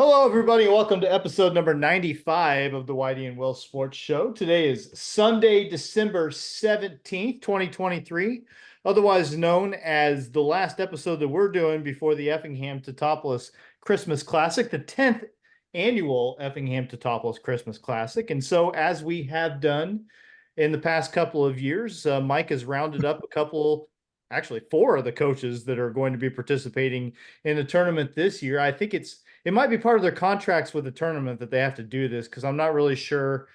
Hello, everybody, and welcome to episode number 95 of the Whitey and Will Sports Show. Today is Sunday, December 17th, 2023, otherwise known as the last episode that we're doing before the Effingham Teutopolis Christmas Classic, the 10th annual Effingham Teutopolis Christmas Classic. And so, as we have done in the past couple of years, Mike has rounded up actually four of the coaches that are going to be participating in the tournament this year. I think it might be part of their contracts with the tournament that they have to do this, because I'm not really sure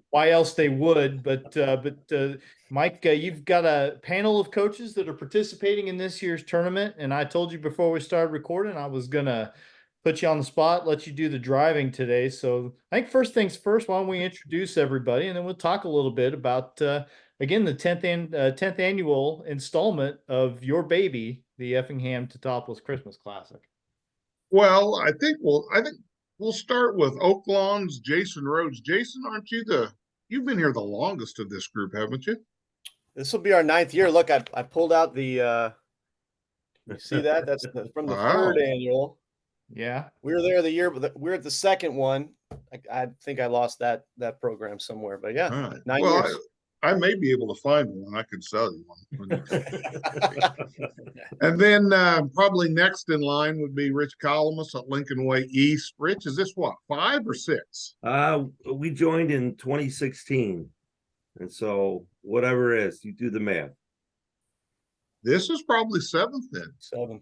why else they would. But Mike, you've got a panel of coaches that are participating in this year's tournament, and I told you before we started recording I was gonna put you on the spot, let you do the driving today. So I think first things first, why don't we introduce everybody, and then we'll talk a little bit about again the 10th annual installment of your baby, the Effingham Teutopolis Christmas Classic. Well, I think we'll start with Oaklawn's Jason Rhodes. Jason, you've been here the longest of this group, haven't you? This will be our 9th year. Look, I pulled out the you see that? That's from the third annual. Yeah. We were there the year, but we're at the second one. I think I lost that program somewhere, but yeah, All right. 9 years. I may be able to find one. I could sell you one. And then probably next in line would be Rich Kolimas at Lincoln Way East. Rich, is this what, 5 or 6? We joined in 2016. And so whatever it is, you do the math. This is probably 7th then. 7.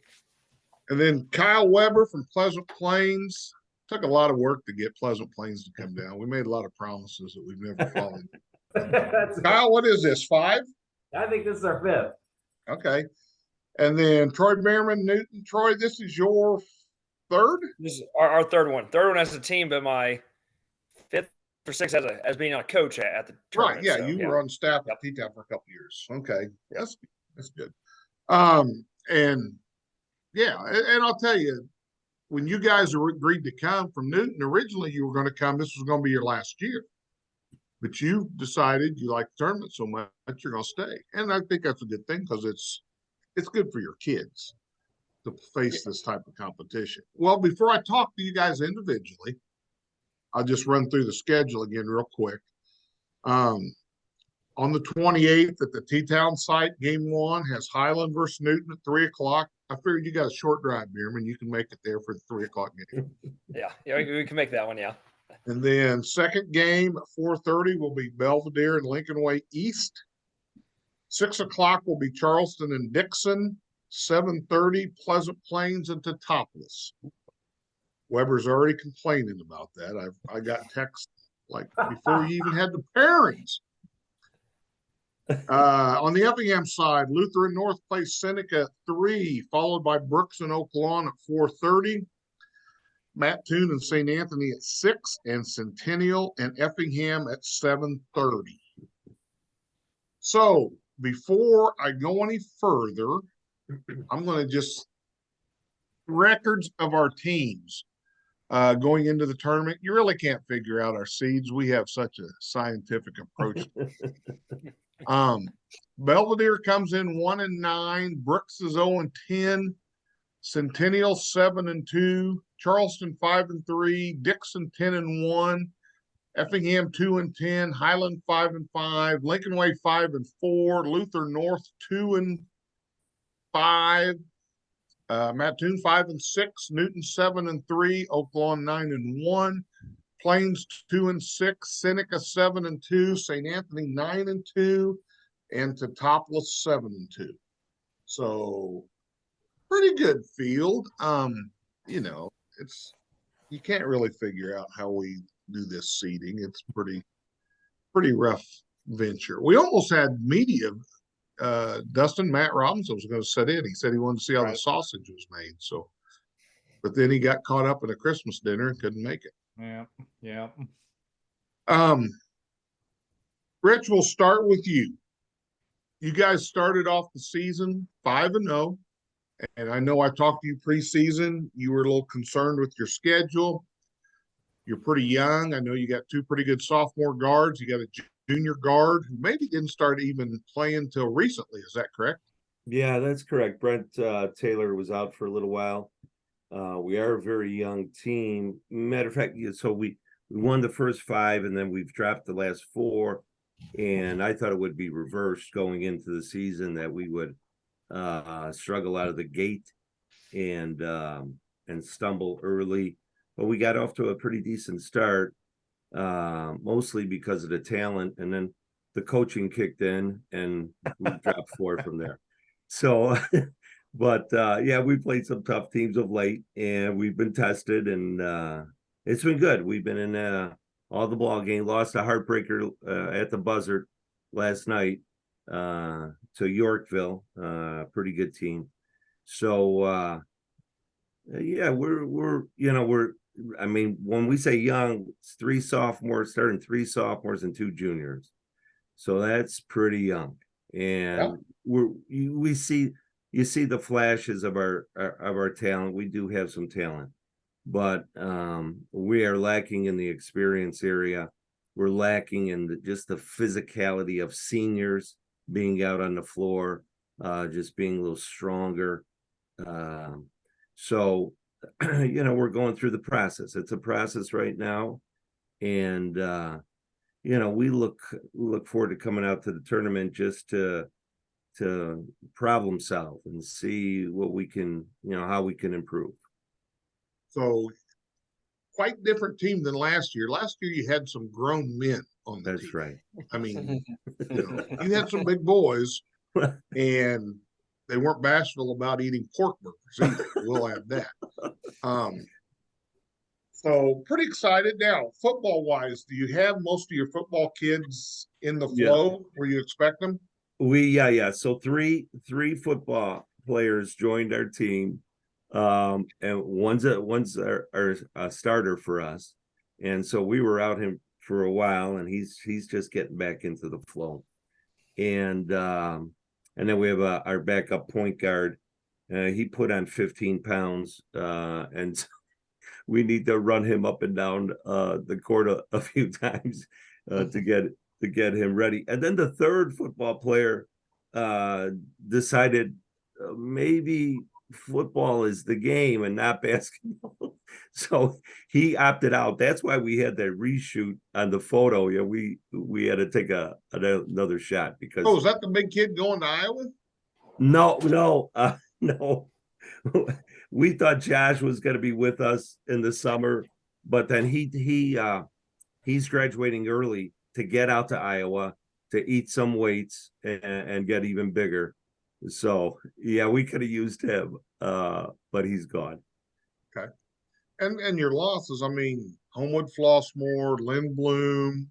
And then Kyle Weber from Pleasant Plains. Took a lot of work to get Pleasant Plains to come down. We made a lot of promises that we've never followed. Kyle, what is this, 5? I think this is our 5th. Okay. And then Troy Bierman, Newton. Troy, this is your 3rd? This is our third one. Third one as a team, but my 5th or 6th as being a coach at the tournament. Right, yeah, so, you were on staff at T-Town for a couple years. Okay, that's good. And yeah, and I'll tell you, when you guys agreed to come from Newton, originally you were going to come, this was going to be your last year. But you decided you like the tournament so much, you're going to stay. And I think that's a good thing, because it's good for your kids to face this type of competition. Well, before I talk to you guys individually, I'll just run through the schedule again real quick. On the 28th at the T-Town site, game 1 has Highland versus Newton at 3 o'clock. I figured you got a short drive, Bierman. You can make it there for the 3 o'clock game. Yeah, we can make that one, yeah. And then second game at 4:30 will be Belvedere and Lincoln Way East. 6 o'clock will be Charleston and Dixon. 7:30 Pleasant Plains and Teutopolis. Weber's already complaining about that. I got text like before you even had the pairings. On the Effingham side, Lutheran North plays Seneca at 3, followed by Brooks and Oak Lawn at 4:30. Mattoon and St. Anthony at 6, and Centennial and Effingham at 7:30. So before I go any further, I'm going to just records of our teams going into the tournament. You really can't figure out our seeds. We have such a scientific approach. Belvedere comes in 1-9. Brooks is 0-10. Centennial 7-2. Charleston 5-3. Dixon 10-1. Effingham 2-10. Highland 5-5. Lincoln Way 5-4. Luther North 2-5. Mattoon 5-6. Newton 7-3. Oak Lawn 9-1. Plains 2-6. Seneca 7-2. St. Anthony 9-2. And Teutopolis 7-2. So pretty good field. You can't really figure out how we do this seeding. It's pretty rough venture. We almost had media. Dustin, Matt Robinson was going to sit in. He said he wanted to see how the sausage was made. So, but then he got caught up at a Christmas dinner and couldn't make it. Yeah. Rich, we'll start with you. You guys started off the season 5-0. And I know I talked to you preseason. You were a little concerned with your schedule. You're pretty young. I know you got 2 pretty good sophomore guards. You got a junior guard who maybe didn't start even playing till recently. Is that correct? Yeah, that's correct. Brent Taylor was out for a little while. We are a very young team. Matter of fact, so we won the first 5, and then we've dropped the last 4. And I thought it would be reversed going into the season, that we would struggle out of the gate and stumble early. But we got off to a pretty decent start, mostly because of the talent, and then the coaching kicked in, and we dropped 4 from there. So, but yeah, we played some tough teams of late, and we've been tested, and it's been good. We've been in all the ball game. Lost a heartbreaker at the buzzer last night to Yorkville, pretty good team. So yeah, we're I mean, when we say young, it's 3 sophomores, starting 3 sophomores and 2 juniors. So that's pretty young. And you see the flashes of our talent. We do have some talent, but we are lacking in the experience area. We're lacking in just the physicality of seniors being out on the floor, just being a little stronger. So we're going through the process. It's a process right now, and we look forward to coming out to the tournament just to problem solve and see what we can, how we can improve. So quite different team than last year. Last year you had some grown men on the team. That's right. I mean, you had some big boys, and they weren't bashful about eating pork burgers either. We'll add that. So pretty excited. Now, football wise, do you have most of your football kids in the flow where you expect them? Yeah. So three football players joined our team. And one's a starter for us. And so we were out him for a while, and he's just getting back into the flow. And then we have our backup point guard. He put on 15 pounds, and we need to run him up and down the court a few times to get him ready. And then the third football player decided maybe football is the game and not basketball. So he opted out. That's why we had that reshoot on the photo. Yeah, we had to take another shot because. Oh, is that the big kid going to Iowa? No. No. We thought Josh was going to be with us in the summer, but then he's graduating early to get out to Iowa to eat some weights and get even bigger. So yeah, we could have used him, but he's gone. Okay. And your losses, I mean, Homewood Flossmoor, Lindblom,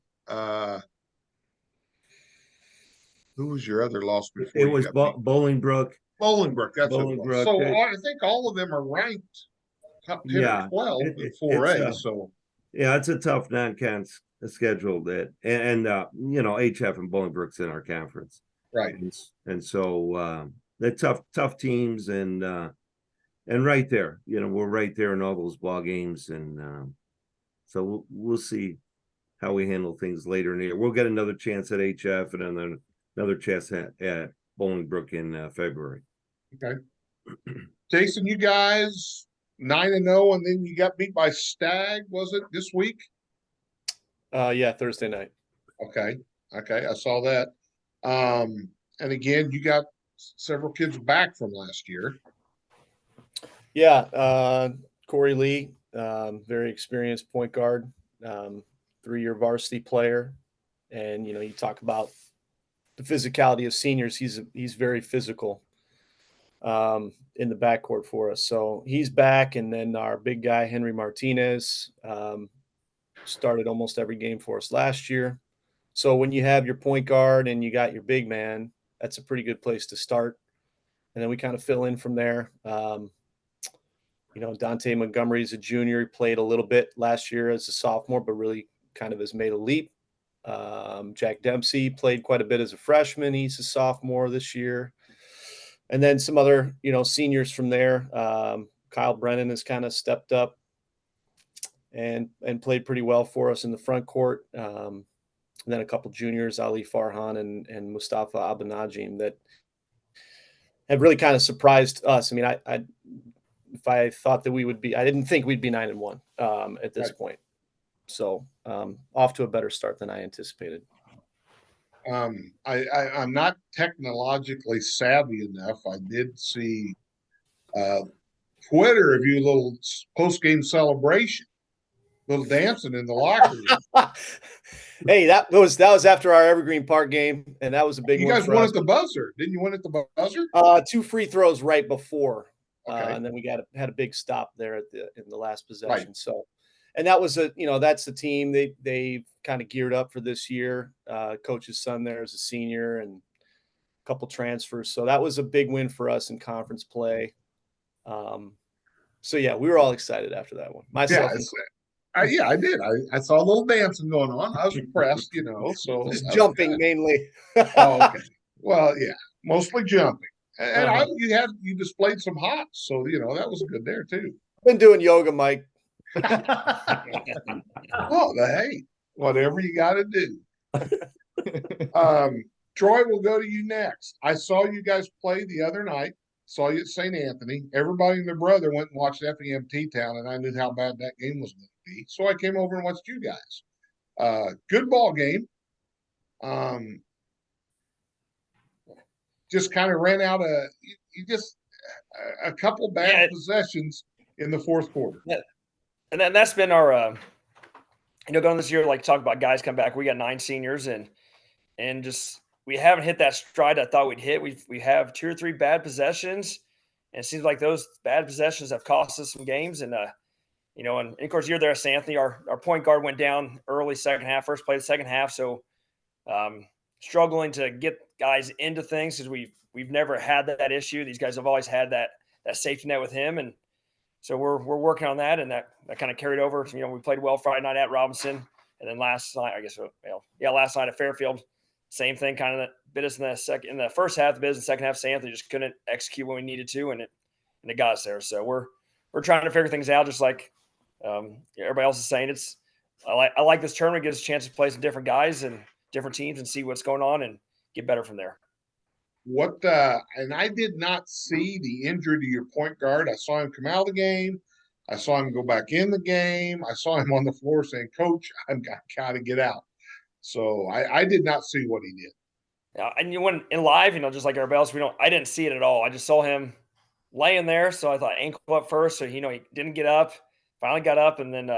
who was your other loss before? It was Bolingbrook. Bolingbrook, that's Bolingbrook. So I think all of them are ranked top 10 or 12 in 4A. So yeah, it's a tough non-con schedule and HF and Bolingbrook's in our conference. Right. And so they're tough teams, and right there, we're right there in all those ball games, and so we'll see how we handle things later in the year. We'll get another chance at HF and then another chance at Bolingbrook in February. Okay. Jason, you guys 9-0, and then you got beat by Stag, was it this week? Yeah, Thursday night. Okay, I saw that. And again, you got several kids back from last year. Yeah, Corey Lee, very experienced point guard, 3-year varsity player, and you talk about the physicality of seniors. He's very physical in the backcourt for us. So he's back, and then our big guy Henry Martinez started almost every game for us last year. So when you have your point guard and you got your big man, that's a pretty good place to start. And then we kind of fill in from there. Dante Montgomery is a junior. He played a little bit last year as a sophomore, but really kind of has made a leap. Jack Dempsey played quite a bit as a freshman. He's a sophomore this year. And then some other, seniors from there. Kyle Brennan has kind of stepped up and played pretty well for us in the front court. And then a couple juniors, Ali Farhan and Mustafa Abanajim, that have really kind of surprised us. I mean, if I thought that we would be. I didn't think we'd be 9-1 at this Right. point. So off to a better start than I anticipated. I'm not technologically savvy enough. I did see Twitter of you a little post-game celebration, little dancing in the locker room. Hey, that was after our Evergreen Park game, and that was a big You one guys for won us. at the buzzer. Didn't you win at the buzzer? 2 free throws right before, Okay. and then we had a big stop there in the last possession. Right. So, and that was that's the team they kind of geared up for this year. Coach's son there is a senior and a couple transfers, so that was a big win for us in conference play. So yeah, we were all excited after that one. Myself, Yeah, I did. I saw a little dancing going on. I was impressed, so just jumping mainly. Oh, okay. Well, yeah, mostly jumping. And you displayed some hops, so that was good there too. Been doing yoga, Mike. Oh, hey, whatever you got to do. Troy, we'll go to you next. I saw you guys play the other night. Saw you at St. Anthony. Everybody and their brother went and watched Effingham T-Town, and I knew how bad that game was going to be. So I came over and watched you guys. Good ball game. Just kind of ran out a couple bad possessions in the fourth quarter. Yeah. And then that's been our, going this year, like talk about guys come back. We got 9 seniors and just we haven't hit that stride I thought we'd hit. We have 2 or 3 bad possessions, and it seems like those bad possessions have cost us some games. And and of course you're there at St. Anthony. Our point guard went down early second half, first play of the second half. So struggling to get guys into things because we've never had that issue. These guys have always had that safety net with him, and so we're working on that, and that kind of carried over. We played well Friday night at Robinson, and then last night, last night at Fairfield, same thing. Kind of bit us in the first half, the bit us in the second half. St. Anthony just couldn't execute when we needed to, and it got us there. So we're trying to figure things out, just like everybody else is saying. I like this tournament. It gives us a chance to play some different guys and different teams and see what's going on and get better from there. And I did not see the injury to your point guard. I saw him come out of the game. I saw him go back in the game. I saw him on the floor saying, "Coach, I've got to get out." So I did not see what he did. And you went in live, just like everybody else, I didn't see it at all. I just saw him laying there. So I thought ankle up first. So, he didn't get up, finally got up. And then,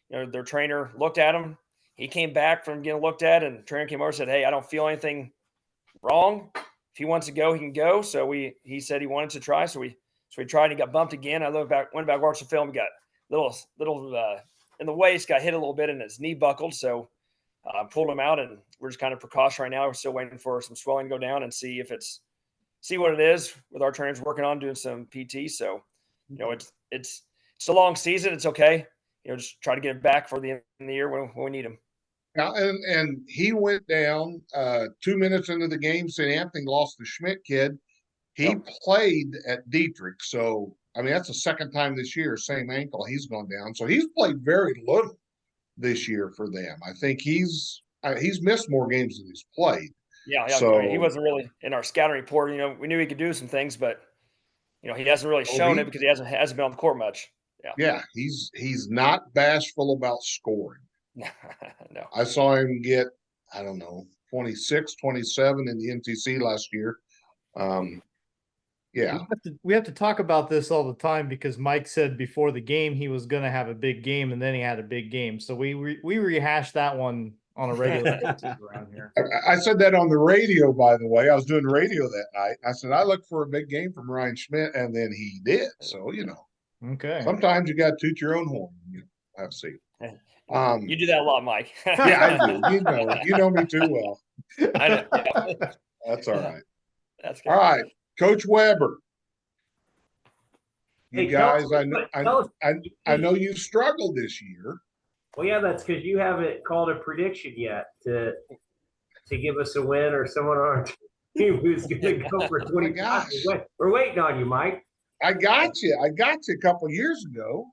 their trainer looked at him. He came back from getting looked at, and the trainer came over and said, "Hey, I don't feel anything wrong. If he wants to go, he can go." So he said he wanted to try. So we tried, and he got bumped again. I went back, watched the film. He got little in the waist, got hit a little bit, and his knee buckled. So pulled him out, and we're just kind of precaution right now. We're still waiting for some swelling to go down and see what it is, with our trainers working on doing some PT. So, it's a long season. It's okay. Just try to get it back for the end of the year when we need him. Now, and he went down 2 minutes into the game. St. Anthony lost the Schmidt kid. He played at Dietrich. So, that's the second time this year, same ankle, he's gone down. So he's played very little this year for them. I think he's missed more games than he's played. Yeah. So he wasn't really in our scouting report. We knew he could do some things, but he hasn't really shown it because he hasn't been on the court much. Yeah, he's not bashful about scoring. No. I saw him get, 26, 27 in the NTC last year. Yeah. We have to talk about this all the time because Mike said before the game he was going to have a big game, and then he had a big game. So we rehashed that one on a regular basis around here. I said that on the radio, by the way. I was doing radio that night. I said, I look for a big game from Ryan Schmidt, and then he did. So, Okay. Sometimes you got to toot your own horn. I've seen. You do that a lot, Mike. Yeah, I do. You know me too well. I know. Yeah. That's all right. That's good. All right, Coach Weber. You Hey, guys, I know you struggled this year. Well, yeah, that's because you haven't called a prediction yet to give us a win or someone on our team who's going to go for 25. We're waiting on you, Mike. I got you a couple of years ago,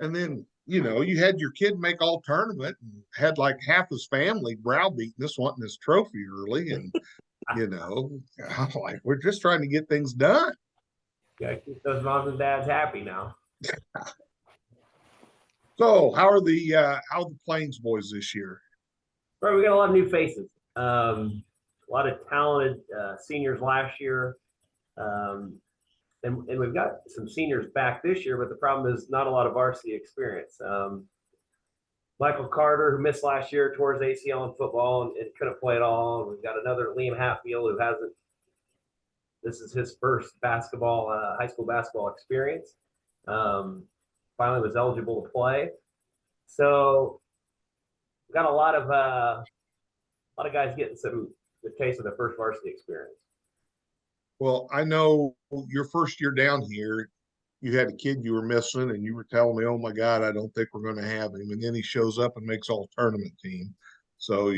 and then you had your kid make all tournament and had like half his family browbeating this wanting this trophy early, and I'm like, we're just trying to get things done. Gotta keep those moms and dads happy now. So how are the Plains boys this year? Right, we got a lot of new faces. A lot of talented seniors last year. And we've got some seniors back this year, but the problem is not a lot of varsity experience. Michael Carter, who missed last year towards ACL in football and couldn't play at all. And we've got another Liam Hatfield who hasn't. This is his first high school basketball experience. Finally was eligible to play. So we've got a lot of guys getting the taste of their first varsity experience. Well, I know your first year down here, you had a kid you were missing, and you were telling me, "Oh my God, I don't think we're going to have him." And then he shows up and makes all tournament team. So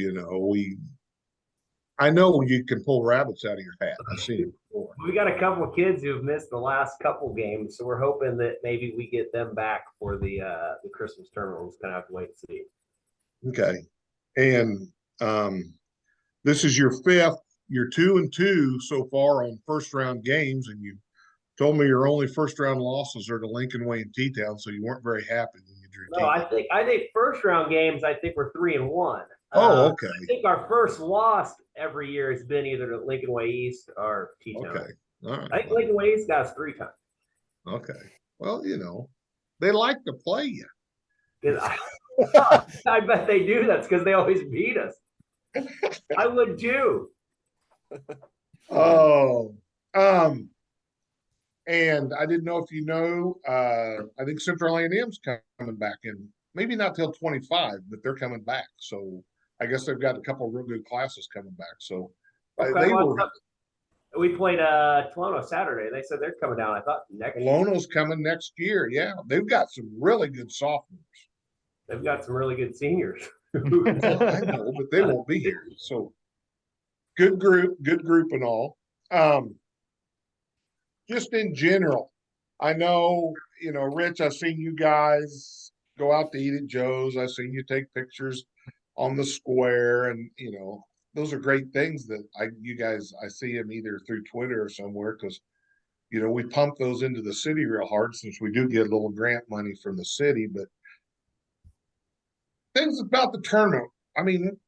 I know you can pull rabbits out of your hat. I've seen it before. We got a couple of kids who've missed the last couple games, so we're hoping that maybe we get them back for the Christmas tournament. We're just gonna have to wait and see. Okay, and this is your fifth. You're 2-2 so far on first round games, and you told me your only first round losses are to Lincoln Way and T-Town, so you weren't very happy when you drew. No, I think first round games. I think we're 3-1. Oh, okay. I think our first loss every year has been either to Lincoln Way East or T-Town. Okay, all right. I think Lincoln Way East got us 3 times. Okay, well, they like to play you. I bet they do. That's because they always beat us. I would too. Oh, and I didn't know if I think Central A&M's coming back in, maybe not till 25, but they're coming back. So I guess they've got a couple of real good classes coming back. So we played Tolono Saturday. They said they're coming down. I thought next year. Tolono's coming next year. Yeah, they've got some really good sophomores. They've got some really good seniors. I know, but they won't be here. So good group and all. Just in general, I know, Rich, I've seen you guys go out to eat at Joe's. I've seen you take pictures on the square, and those are great things that I see them either through Twitter or somewhere, because we pump those into the city real hard since we do get a little grant money from the city. But things about the tournament, I mean,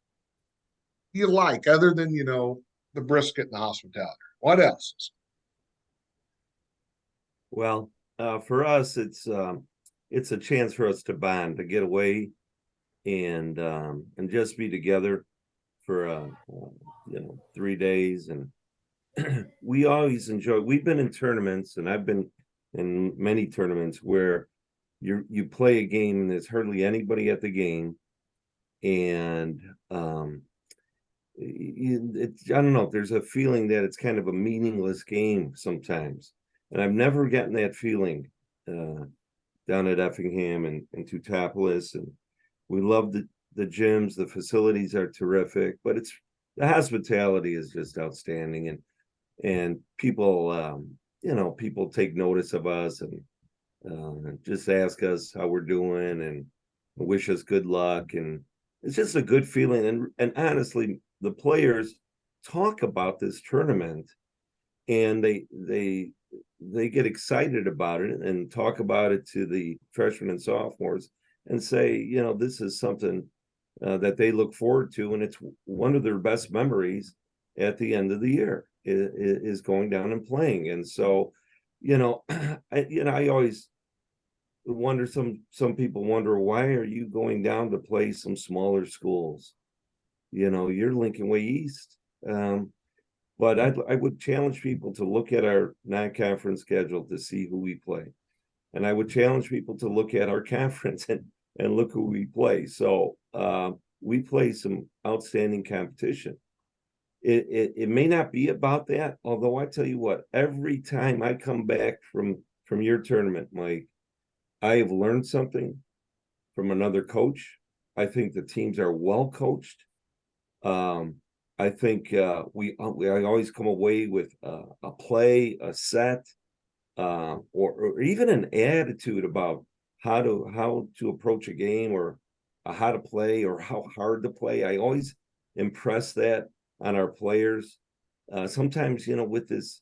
you like, other than the brisket and the hospitality. What else? Well, for us, it's a chance for us to bond, to get away, and just be together for 3 days. And we always enjoy. We've been in tournaments, and I've been in many tournaments where you play a game and there's hardly anybody at the game, and I don't know. There's a feeling that it's kind of a meaningless game sometimes. And I've never gotten that feeling down at Effingham and Teutopolis. And we love the gyms. The facilities are terrific, but the hospitality is just outstanding. And people, people take notice of us and just ask us how we're doing and wish us good luck. And it's just a good feeling. And honestly, the players talk about this tournament, and they get excited about it and talk about it to the freshmen and sophomores and say, this is something that they look forward to. And it's one of their best memories at the end of the year is going down and playing. And so, I always wonder, some people wonder, why are you going down to play some smaller schools? You're Lincoln Way East. But I would challenge people to look at our non-conference schedule to see who we play. And I would challenge people to look at our conference and look who we play. So we play some outstanding competition. It may not be about that, although I tell you what, every time I come back from your tournament, Mike, I have learned something from another coach. I think the teams are well coached. I think I always come away with a play, a set, or even an attitude about how to approach a game, or how to play, or how hard to play. I always impress that on our players. Sometimes, with this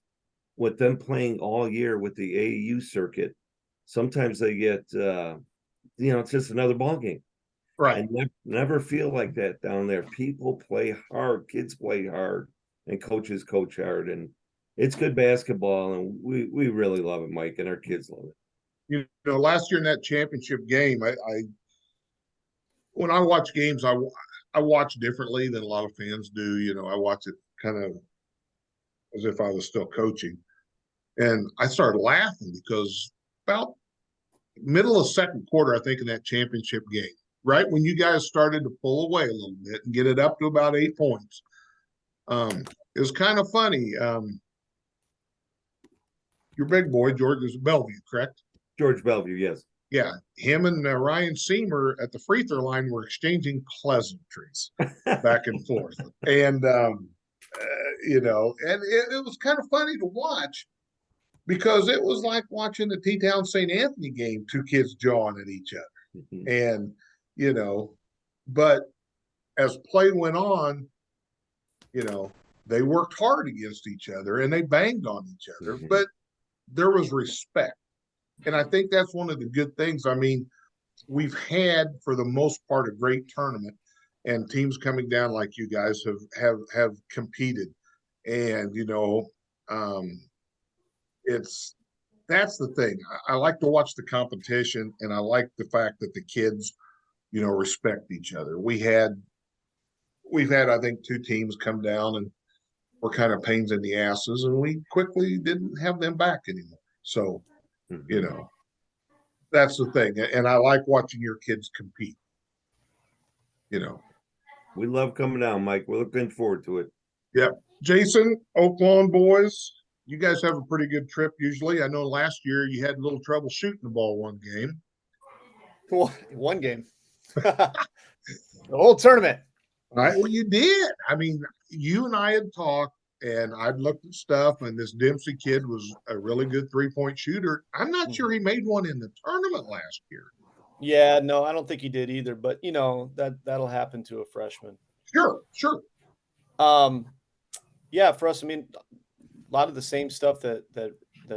with them playing all year with the AAU circuit, sometimes they get, it's just another ball game. Right. And never feel like that down there. People play hard, kids play hard, and coaches coach hard, and it's good basketball, and we really love it, Mike, and our kids love it. You know, last year in that championship game, I when I watch games, I watch differently than a lot of fans do. You know, I watch it kind of as if I was still coaching, and I started laughing because about middle of second quarter, I think, in that championship game, right when you guys started to pull away a little bit and get it up to about 8 points, it was kind of funny. Your big boy, George, is Bellevue, correct? George Bellevue, yes. Yeah, him and Ryan Seymour at the free throw line were exchanging pleasantries back and forth, and you know, and it was kind of funny to watch because it was like watching the T-Town St. Anthony game, two kids jawing at each other, and you know, but as play went on, you know, they worked hard against each other and they banged on each other, but there was respect. And I think that's one of the good things. I mean, we've had for the most part a great tournament, and teams coming down like you guys have competed, and you know, that's the thing. I like to watch the competition, and I like the fact that the kids, you know, respect each other. We've had I think 2 teams come down and were kind of pains in the asses, and we quickly didn't have them back anymore. So, you know, that's the thing. And I like watching your kids compete. You know, We love coming down, Mike. We're looking forward to it. yeah. Jason, Oak Lawn boys, you guys have a pretty good trip usually. I know last year you had a little trouble shooting the ball one game. One game. The whole tournament. All right. Well, you did. I mean, you and I had talked, and I'd looked at stuff, and this Dempsey kid was a really good 3-point shooter. I'm not sure he made one in the tournament last year. Yeah, no, I don't think he did either, but you know, that'll happen to a freshman. Sure. Yeah, for us, I mean, a lot of the same stuff that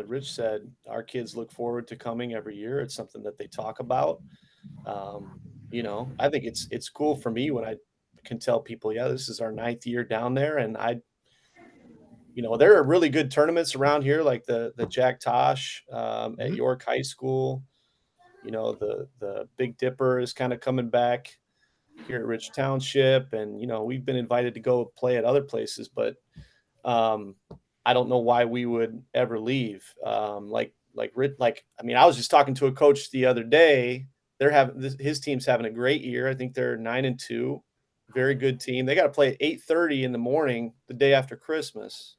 Rich said. Our kids look forward to coming every year. It's something that they talk about. You know, I think it's cool for me when I can tell people, yeah, this is our 9th year down there, and you know, there are really good tournaments around here, like the Jack Tosh at York High School. You know, the Big Dipper is kind of coming back here at Rich Township, and you know, we've been invited to go play at other places, but I don't know why we would ever leave. I mean, I was just talking to a coach the other day. His team's having a great year. I think they're 9-2, very good team. They got to play at 8:30 in the morning the day after Christmas.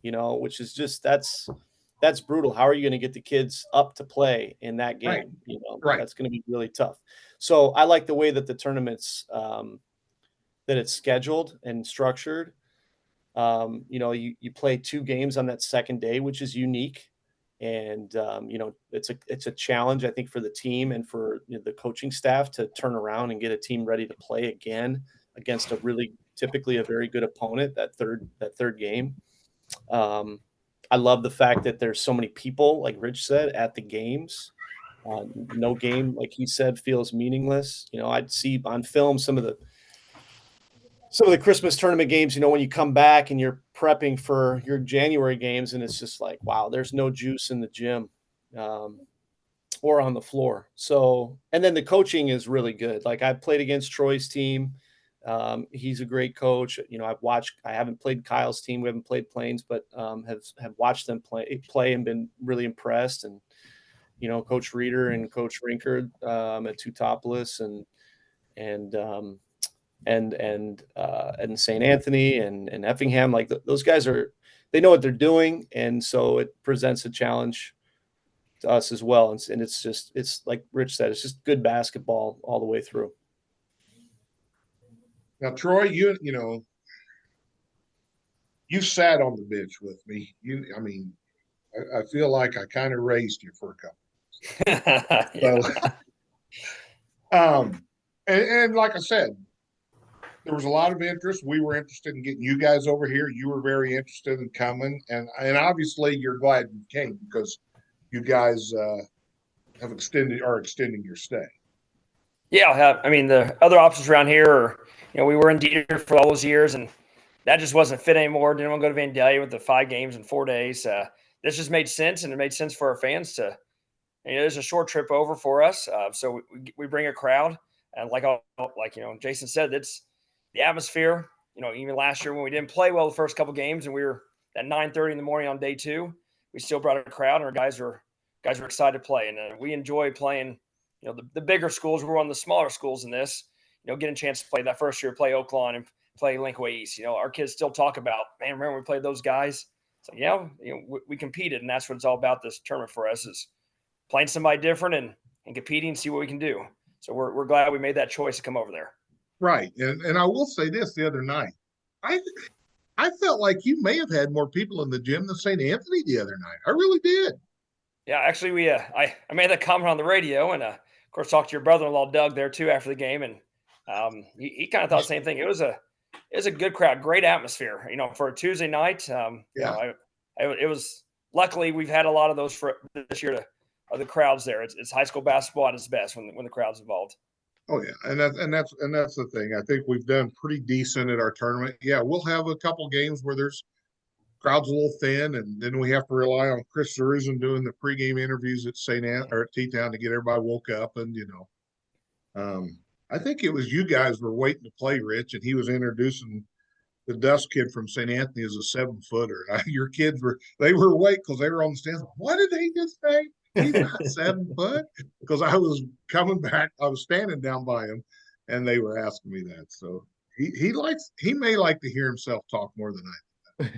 You know, which is just that's brutal. How are you going to get the kids up to play in that game? Right. You know, Right. That's going to be really tough. So I like the way that the tournament's that it's scheduled and structured. You know, you play 2 games on that second day, which is unique. And you know, it's a challenge, I think, for the team and for the coaching staff to turn around and get a team ready to play again against a really typically a very good opponent that third game. I love the fact that there's so many people, like Rich said, at the games. No game, like he said, feels meaningless. You know, I'd see on film some of the Christmas tournament games, you know, when you come back and you're prepping for your January games, and it's just like, wow, there's no juice in the gym or on the floor. So, and then the coaching is really good. Like I played against Troy's team. He's a great coach. You know, I haven't played Kyle's team. We haven't played Plains, but have watched them play and been really impressed. And, you know, Coach Reeder and Coach Rinkard at Teutopolis and St. Anthony and Effingham, like those guys they know what they're doing. And so it presents a challenge to us as well. And it's like Rich said, it's just good basketball all the way through. Now, Troy, you know, you sat on the bench with me. I mean, I feel like I kind of raised you for a couple. So, and like I said, there was a lot of interest. We were interested in getting you guys over here. You were very interested in coming, and obviously you're glad you came because you guys are extending your stay. Yeah, I mean the other options around here are, we were in Dieter for all those years, and that just wasn't fit anymore. Didn't want to go to Vandalia with the 5 games in 4 days. This just made sense, and it made sense for our fans to. It's a short trip over for us, so we bring a crowd, and like Jason said, it's the atmosphere. Even last year when we didn't play well the first couple games, and we were at 9:30 in the morning on day 2, we still brought a crowd, and our guys were excited to play, and we enjoy playing. The bigger schools. We're one of the smaller schools in this. Getting a chance to play that first year, play Oakland and play Linkway East. Our kids still talk about, man, remember we played those guys? So we competed, and that's what it's all about. This tournament for us is playing somebody different and competing, see what we can do. So we're glad we made that choice to come over there. Right, and I will say this: the other night, I felt like you may have had more people in the gym than St. Anthony the other night. I really did. Yeah, actually, we I made that comment on the radio, and of course talked to your brother-in-law Doug there too after the game, and he kind of thought the same thing. It was a good crowd, great atmosphere. For a Tuesday night. It was. Luckily, we've had a lot of those for this year. The crowds there. It's high school basketball at its best when the crowd's involved. Oh yeah, and that's the thing. I think we've done pretty decent at our tournament. Yeah, we'll have a couple games where there's crowd's a little thin, and then we have to rely on Chris Zeruzen doing the pregame interviews at at T-Town to get everybody woke up. And I think it was you guys were waiting to play, Rich, and he was introducing the Dust kid from St. Anthony as a 7-footer. Your kids were awake because they were on the stands. What did he just say? He's not 7 foot? Because I was coming back, I was standing down by him, and they were asking me that. So he may like to hear himself talk more than I do.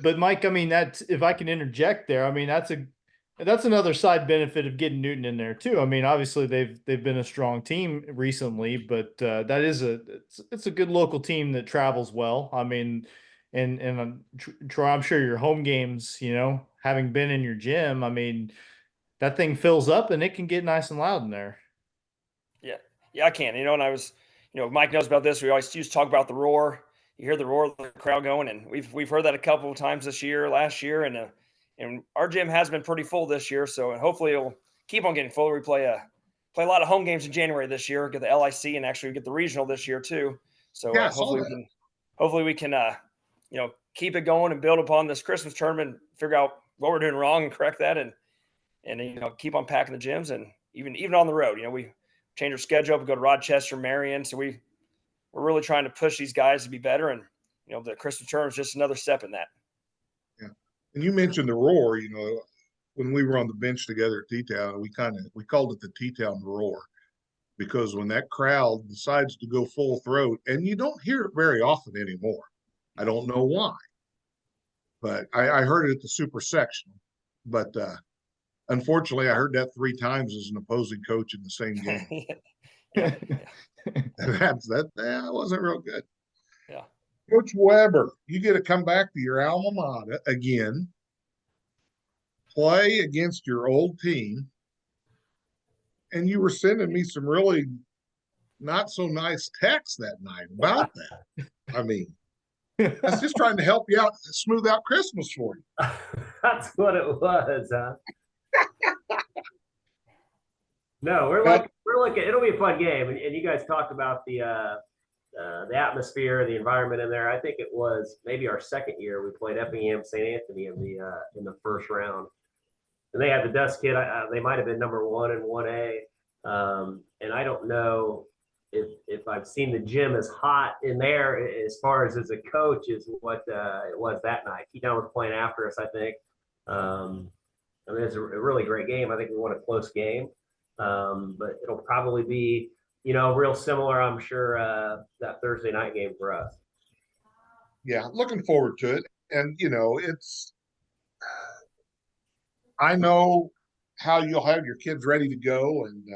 But Mike, I mean, that's, if I can interject there, I mean, that's another side benefit of getting Newton in there too. I mean, obviously they've been a strong team recently, but that is it's a good local team that travels well. I mean, and Troy, I'm sure your home games, having been in your gym, I mean, that thing fills up and it can get nice and loud in there. Yeah, I can. And I was, Mike knows about this. We always used to talk about the roar. You hear the roar of the crowd going, and we've heard that a couple of times last year, and our gym has been pretty full this year. So hopefully it'll keep on getting fuller. We play a lot of home games in January this year. Get the LIC and actually get the regional this year too. So yeah, hopefully we can keep it going and build upon this Christmas tournament. Figure out what we're doing wrong and correct that, and keep on packing the gyms, and even on the road. We change our schedule up. We go to Rochester, Marion. So we're really trying to push these guys to be better. And, the Christmas tournament is just another step in that. Yeah. And you mentioned the roar, when we were on the bench together at T-Town, we called it the T-Town roar, because when that crowd decides to go full throat, and you don't hear it very often anymore. I don't know why, but I heard it at the super sectional, but, unfortunately, I heard that 3 times as an opposing coach in the same game. That wasn't real good. Yeah. Coach Weber, you get to come back to your alma mater again, play against your old team, and you were sending me some really not so nice texts that night about that. I mean, I was just trying to help you out, smooth out Christmas for you. That's what it was, huh? No, we're looking. It'll be a fun game, and you guys talked about the atmosphere, the environment in there. I think it was maybe our second year we played Effingham, St. Anthony in the first round, and they had the Dust kid. They might have been number 1 in 1A, and I don't know if I've seen the gym as hot in there as far as a coach as what it was that night. T-Town was playing after us, I think. I mean, it's a really great game. I think we won a close game. But it'll probably be, real similar, I'm sure, that Thursday night game for us. Yeah, looking forward to it. And, I know how you'll have your kids ready to go, and,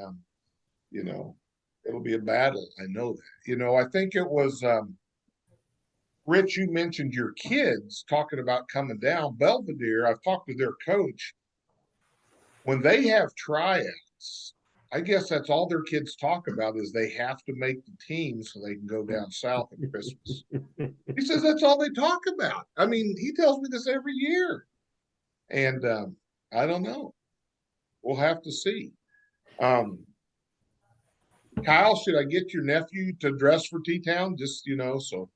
it'll be a battle. I know that. I think it was Rich, you mentioned your kids talking about coming down. Belvedere, I've talked to their coach. When they have tryouts, I guess that's all their kids talk about is they have to make the team so they can go down south at Christmas. He says that's all they talk about. I mean, he tells me this every year. And I don't know. We'll have to see. Kyle, should I get your nephew to dress for T-Town? Just, so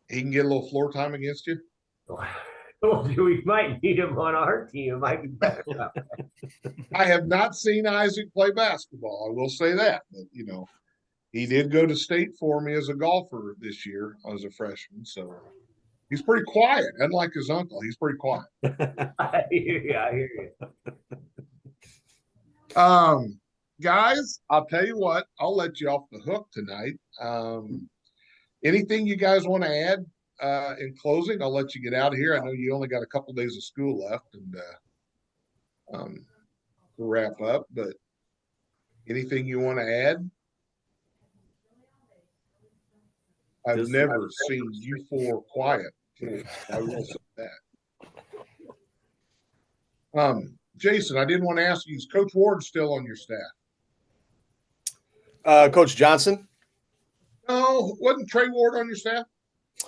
he can get a little floor time against you? Well, we might need him on our team. It might be better. I have not seen Isaac play basketball. I will say that. But, he did go to state for me as a golfer this year as a freshman. So he's pretty quiet. Unlike his uncle, he's pretty quiet. I hear you. Guys, I'll tell you what, I'll let you off the hook tonight. Anything you guys want to add in closing? I'll let you get out of here. I know you only got a couple days of school left and to wrap up, but anything you want to add? I've never seen you four quiet. I will say that. Jason, I didn't want to ask you, is Coach Ward still on your staff? Coach Johnson? No, wasn't Trey Ward on your staff?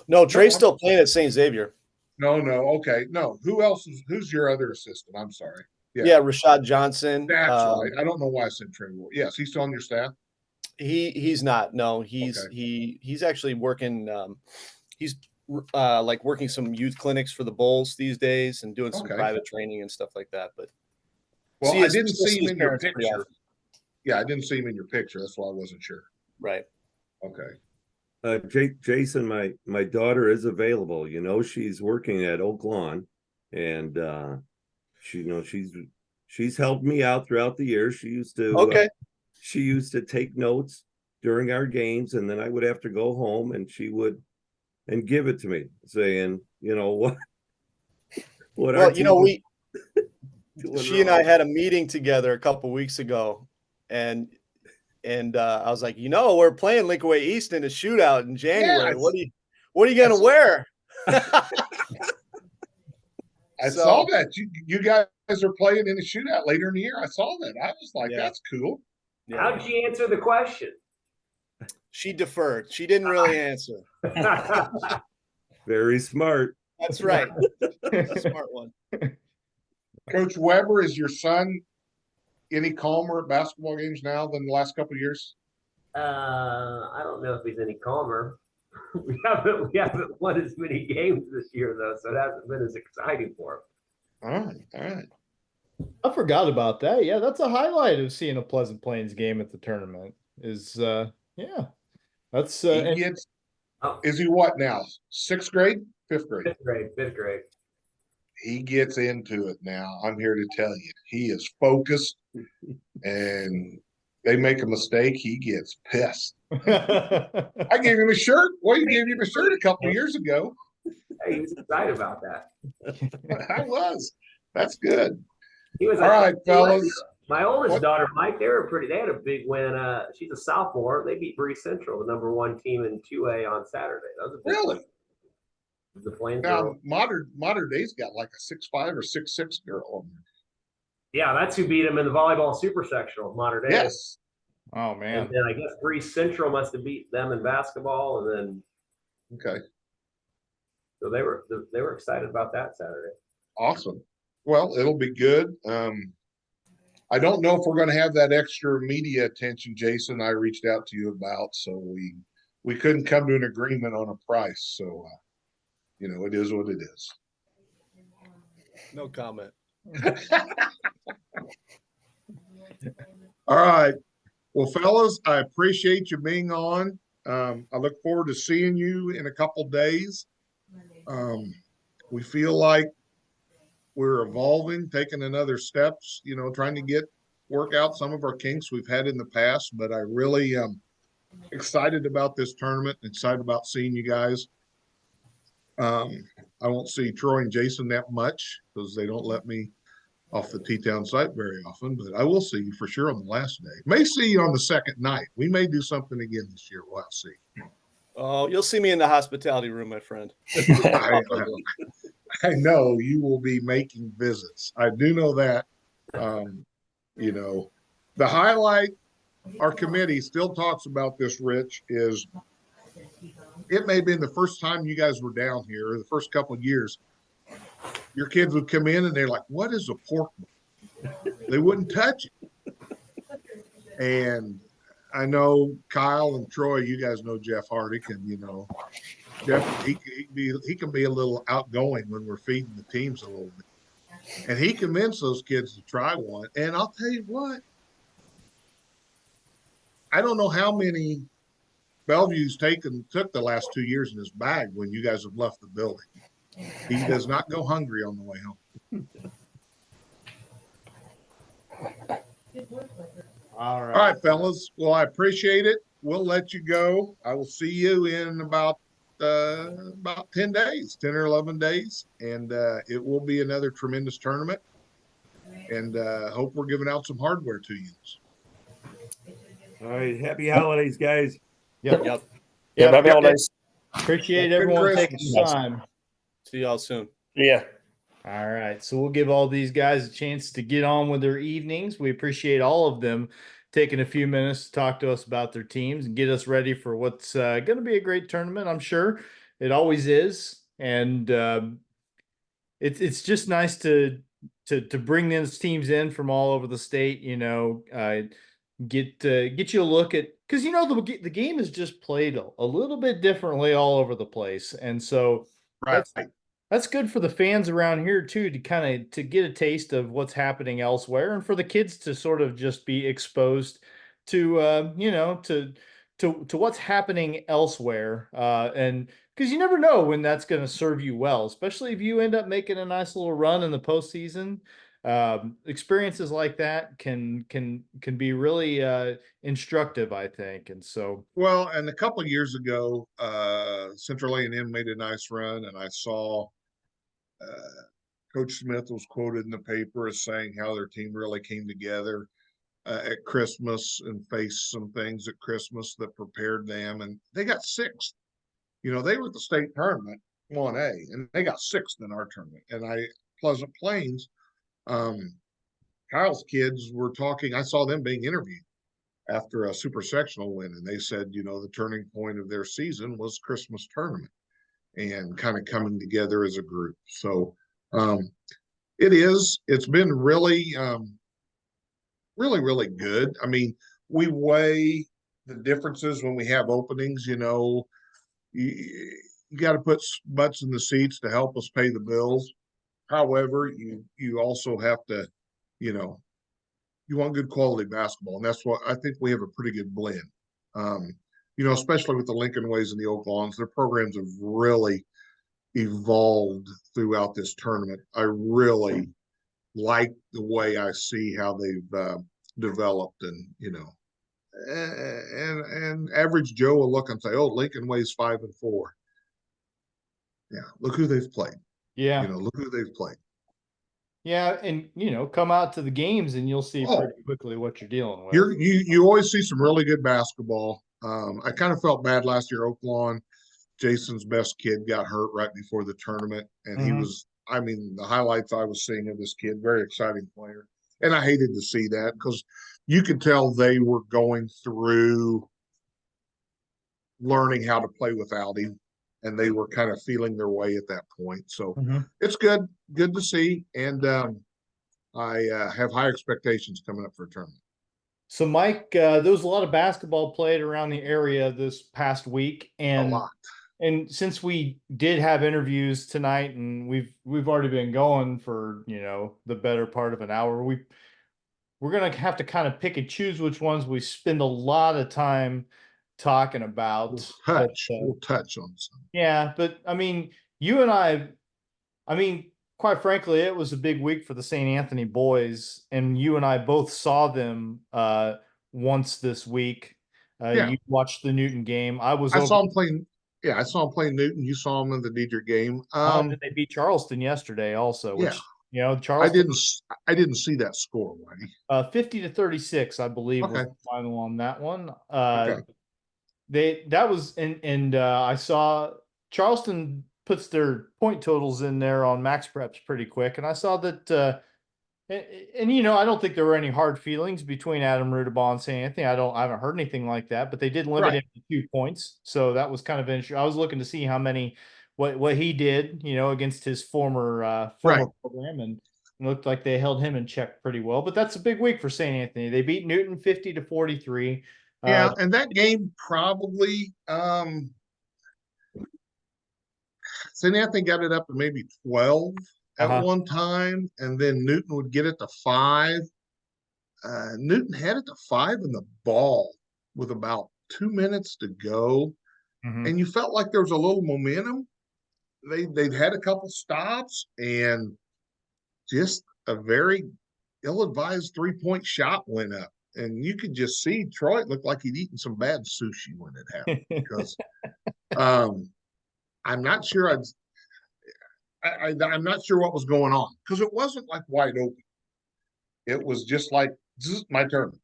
No, Trey's still playing at St. Xavier. No. Okay. No. Who's your other assistant? I'm sorry. Yeah, Rashad Johnson. That's right. I don't know why I said Trey Ward. Yes, he's still on your staff. He's not. No, he's actually working. He's like working some youth clinics for the Bulls these days and doing some private training and stuff like that. But I didn't see him in your picture. Yeah, I didn't see him in your picture. That's why I wasn't sure. Right. Okay. Jason, my daughter is available. She's working at Oak Lawn, and she's helped me out throughout the year. She used to she used to take notes during our games, and then I would have to go home, and she would give it to me, saying, what. Well, she and I had a meeting together a couple weeks ago, and I was like, we're playing Linkaway East in a shootout in January. Yes. What are you gonna wear? I saw that you guys are playing in a shootout later in the year. I saw that. I was like, that's cool. Yeah. How'd she answer the question? She deferred. She didn't really answer. Very smart. That's right. Smart one. Coach Weber, is your son any calmer at basketball games now than the last couple of years? I don't know if he's any calmer. We haven't won as many games this year though, so it hasn't been as exciting for him. All right. I forgot about that. Yeah, that's a highlight of seeing a Pleasant Plains game at the tournament. That's is he what now? 6th grade? 5th grade? Fifth grade. He gets into it now. I'm here to tell you, he is focused, and they make a mistake, he gets pissed. I gave him a shirt. Well, you gave him a shirt a couple of years ago. Hey, he was excited about that. I was. That's good. He was all right, fellas. My oldest daughter, Mike, they had a big win. She's a sophomore. They beat Bree Central, the number 1 team in 2A on Saturday. That was a big really? win. The Plains now, girl. modern day's got like a 6'5" or 6'6" girl on there. Yeah, that's who beat him in the volleyball super sectional, modern day. Yes. Oh man. And then I guess Bree Central must have beat them in basketball, and then okay. So they were excited about that Saturday. Awesome. Well, it'll be good. I don't know if we're going to have that extra media attention, Jason, I reached out to you about, so we couldn't come to an agreement on a price. So, it is what it is. No comment. All right. Well, fellas, I appreciate you being on. I look forward to seeing you in a couple days. We feel like we're evolving, taking another steps, trying to work out some of our kinks we've had in the past, but I really am excited about this tournament, excited about seeing you guys. I won't see Troy and Jason that much because they don't let me off the T-Town site very often, but I will see you for sure on the last day. May see you on the second night. We may do something again this year. We'll have to see. Oh, you'll see me in the hospitality room, my friend. I know you will be making visits. I do know that. The highlight, our committee still talks about this, Rich, is it may have been the first time you guys were down here, or the first couple of years. Your kids would come in and they're like, "What is a pork bone?" They wouldn't touch it. And I know Kyle and Troy, you guys know Jeff Hardick, and Jeff, he can be a little outgoing when we're feeding the teams a little bit. And he convinced those kids to try one. And I'll tell you what, I don't know how many Bellevue's took the last 2 years in his bag when you guys have left the building. He does not go hungry on the way home. All All right, fellas. Well, I appreciate it. We'll let you go. I will see you in about 10 days, 10 or 11 days. And it will be another tremendous tournament. And hope we're giving out some hardware to you. All right. Happy holidays, guys. Yep. Yep. Yeah, happy Yep. holidays. Appreciate Good everyone Christmas. taking the time. See y'all soon. Yeah. All right. So we'll give all these guys a chance to get on with their evenings. We appreciate all of them taking a few minutes to talk to us about their teams and get us ready for what's going to be a great tournament. I'm sure it always is. And it's just nice to bring those teams in from all over the state, get you a look at, because the game is just played a little bit differently all over the place, and so Right. that's good for the fans around here too, to get a taste of what's happening elsewhere, and for the kids to sort of just be exposed to to what's happening elsewhere, and because you never know when that's going to serve you well, especially if you end up making a nice little run in the postseason. Experiences like that can be really instructive, I think. And so, Well, and a couple of years ago, Central A&M made a nice run, and I saw Coach Smith was quoted in the paper as saying how their team really came together at Christmas and faced some things at Christmas that prepared them, and they got sixth. They were at the state tournament 1A, and they got sixth in our tournament. And Pleasant Plains, Kyle's kids were talking. I saw them being interviewed after a super sectional win, and they said, the turning point of their season was Christmas tournament and kind of coming together as a group. So it's been really, really, really good. I mean, we weigh the differences when we have openings. You got to put butts in the seats to help us pay the bills. However, you also have to, you want good quality basketball, and that's what I think we have a pretty good blend. Especially with the Lincoln Ways and the Oak Lawns, their programs have really evolved throughout this tournament. I really like the way I see how they've developed, and and average Joe will look and say, "Oh, Lincoln Way's 5-4." Yeah, look who they've played. yeah, Look who they've played. yeah, and come out to the games and you'll see pretty quickly what you're dealing with. You always see some really good basketball. I kind of felt bad last year. Oak Lawn, Jason's best kid, got hurt right before the tournament, and he was. I mean, the highlights I was seeing of this kid, very exciting player, and I hated to see that because you could tell they were going through learning how to play without him, and they were kind of feeling their way at that point. So it's good to see, and I have high expectations coming up for a tournament. So, Mike, there was a lot of basketball played around the area this past week, and A lot. And since we did have interviews tonight, and we've already been going for the better part of an hour, we're gonna have to kind of pick and choose which ones we spend a lot of time talking about. We'll touch on some. Yeah, but I mean, you and I mean, quite frankly, it was a big week for the St. Anthony boys, and you and I both saw them once this week. You watched the Newton game. I saw him playing. Yeah, I saw him playing Newton. You saw him in the Diedrich game. And they beat Charleston yesterday also, which Charleston. I didn't see that score, Whitey. 50-36, I believe, was the final on that one. I saw Charleston puts their point totals in there on Max Preps pretty quick, and I saw that And you know, I don't think there were any hard feelings between Adam Rudabon and St. Anthony. I haven't heard anything like that, but they did limit Right. him to 2 points. So that was kind of interesting. I was looking to see how many what he did, you know, against his former Right. program, and it looked like they held him in check pretty well. But that's a big week for St. Anthony. They beat Newton 50-43. Yeah, and that game probably St. Anthony got it up to maybe 12 at Uh-huh. one time, and then Newton would get it to 5. Newton had it to 5 in the ball with about 2 minutes to go, Mhm. and you felt like there was a little momentum. They'd had a couple stops, and just a very ill-advised 3-point shot went up, and you could just see Troy looked like he'd eaten some bad sushi when it happened because I'm not sure I'm not sure what was going on because it wasn't like wide open. It was just like, this is my turn.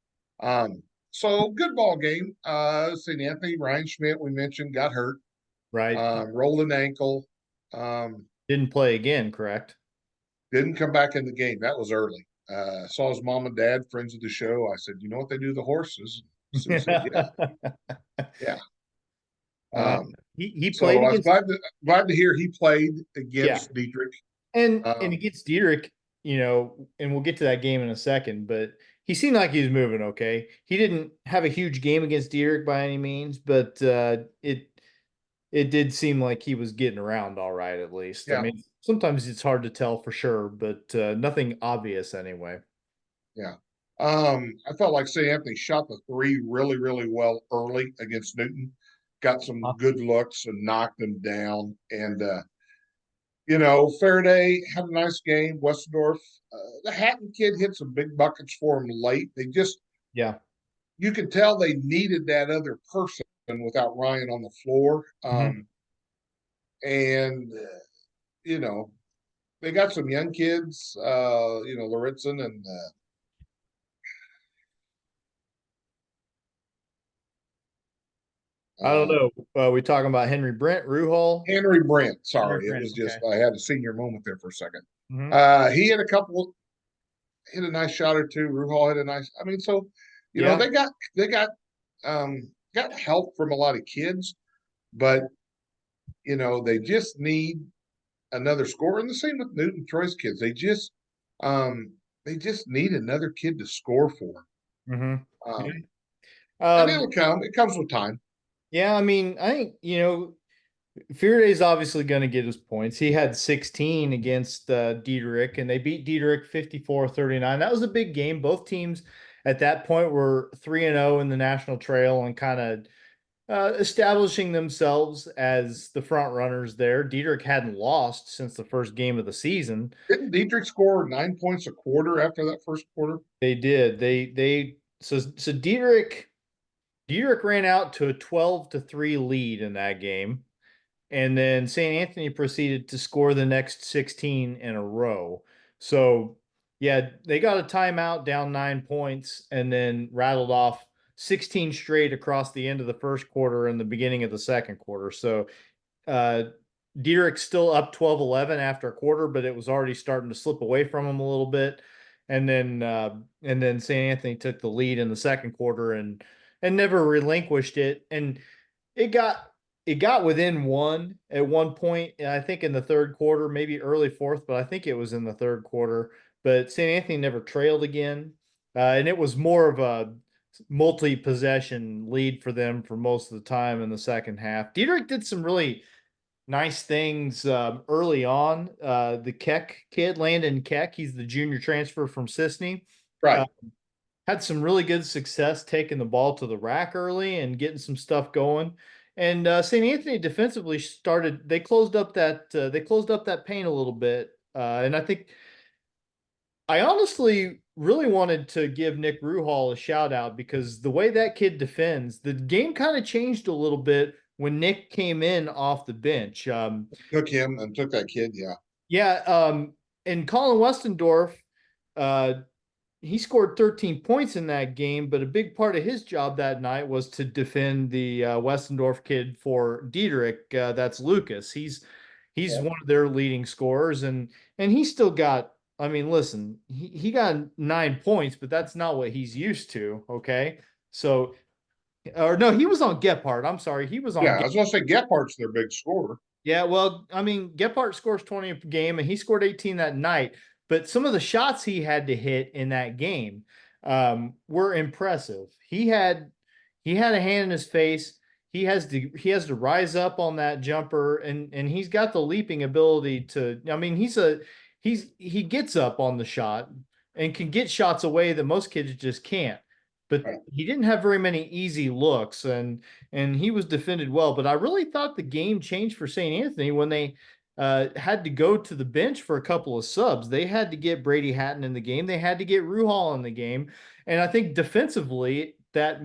So good ball game. St. Anthony, Ryan Schmidt, we mentioned, got hurt, Right. rolled an ankle. Didn't play again, correct? Didn't come back in the game. That was early. Saw his mom and dad, friends of the show. I said, you know what they do to the horses? Sue said, yeah. Yeah. Uh, Um, he so played I was against glad to hear he played against Dietrich. and Um, against Dietrich, you know, and we'll get to that game in a second, but he seemed like he was moving okay. He didn't have a huge game against Dietrich by any means, but it did seem like he was getting around all right at least. I Yeah. mean, sometimes it's hard to tell for sure, but nothing obvious anyway. Yeah. I felt like St. Anthony shot the 3 really, really well early against Newton. Got some good looks and knocked them down. And you know, Faraday had a nice game. Westendorf, the Hatton kid hit some big buckets for him late. They just, Yeah. you could tell they needed that other person without Ryan on the floor. And you know, they got some young kids, you know, Loritzen and I don't know. We talking about Henry Brent, Ruhal? Henry Brent. Henry Sorry, it Brent, was just okay. I had a senior moment there for a second. Mhm. He had a couple, hit a nice shot or two. Ruhal had a nice. I mean, so you know Yeah. got help from a lot of kids, but you know they just need another scorer. And the same with Newton Troy's kids. They just need another kid to score for. Mhm. And it'll come. It comes with time. Yeah, I mean, I think, you know, Faraday's obviously going to get his points. He had 16 against Dietrich, and they beat Dietrich 54-39. That was a big game. Both teams at that point were 3-0 in the national trail and kind of establishing themselves as the front runners there. Dietrich hadn't lost since the first game of the season. Didn't Dietrich score 9 points a quarter after that first quarter? They did. So Dietrich ran out to a 12-3 lead in that game. And then St. Anthony proceeded to score the next 16 in a row. So, yeah, they got a timeout down 9 points and then rattled off 16 straight across the end of the first quarter and the beginning of the second quarter. So, Dietrich's still up 12-11 after a quarter, but it was already starting to slip away from him a little bit. And then St. Anthony took the lead in the second quarter and never relinquished it. And it got within one at one point, I think in the third quarter, maybe early fourth, but I think it was in the third quarter. But St. Anthony never trailed again. And it was more of a multi-possession lead for them for most of the time in the second half. Dietrich did some really nice things early on. The Keck kid, Landon Keck, he's the junior transfer from Sisney. Right. Had some really good success taking the ball to the rack early and getting some stuff going. And St. Anthony defensively started. They closed up that paint a little bit, and I honestly really wanted to give Nick Ruhal a shout out because the way that kid defends, the game kind of changed a little bit when Nick came in off the bench. Took him and took that kid. Yeah. Yeah, and Colin Westendorf, he scored 13 points in that game, but a big part of his job that night was to defend the Westendorf kid for Dietrich. That's Lucas. He's one of their leading scorers, and he still got I mean, listen, he got 9 points, but that's not what he's used to. Okay. So, or no, he was on Gephardt. I'm sorry. He was on. Yeah, I was gonna say Gephardt's their big scorer. Yeah, well, I mean, Gephardt scores 20 a game and he scored 18 that night. But some of the shots he had to hit in that game were impressive. He had a hand in his face. He has to rise up on that jumper and he's got the leaping ability to. I mean, he gets up on the shot and can get shots away that most kids just can't. But Right. he didn't have very many easy looks and he was defended well. But I really thought the game changed for St. Anthony when they had to go to the bench for a couple of subs. They had to get Brady Hatton in the game. They had to get Ruhal in the game. And I think defensively that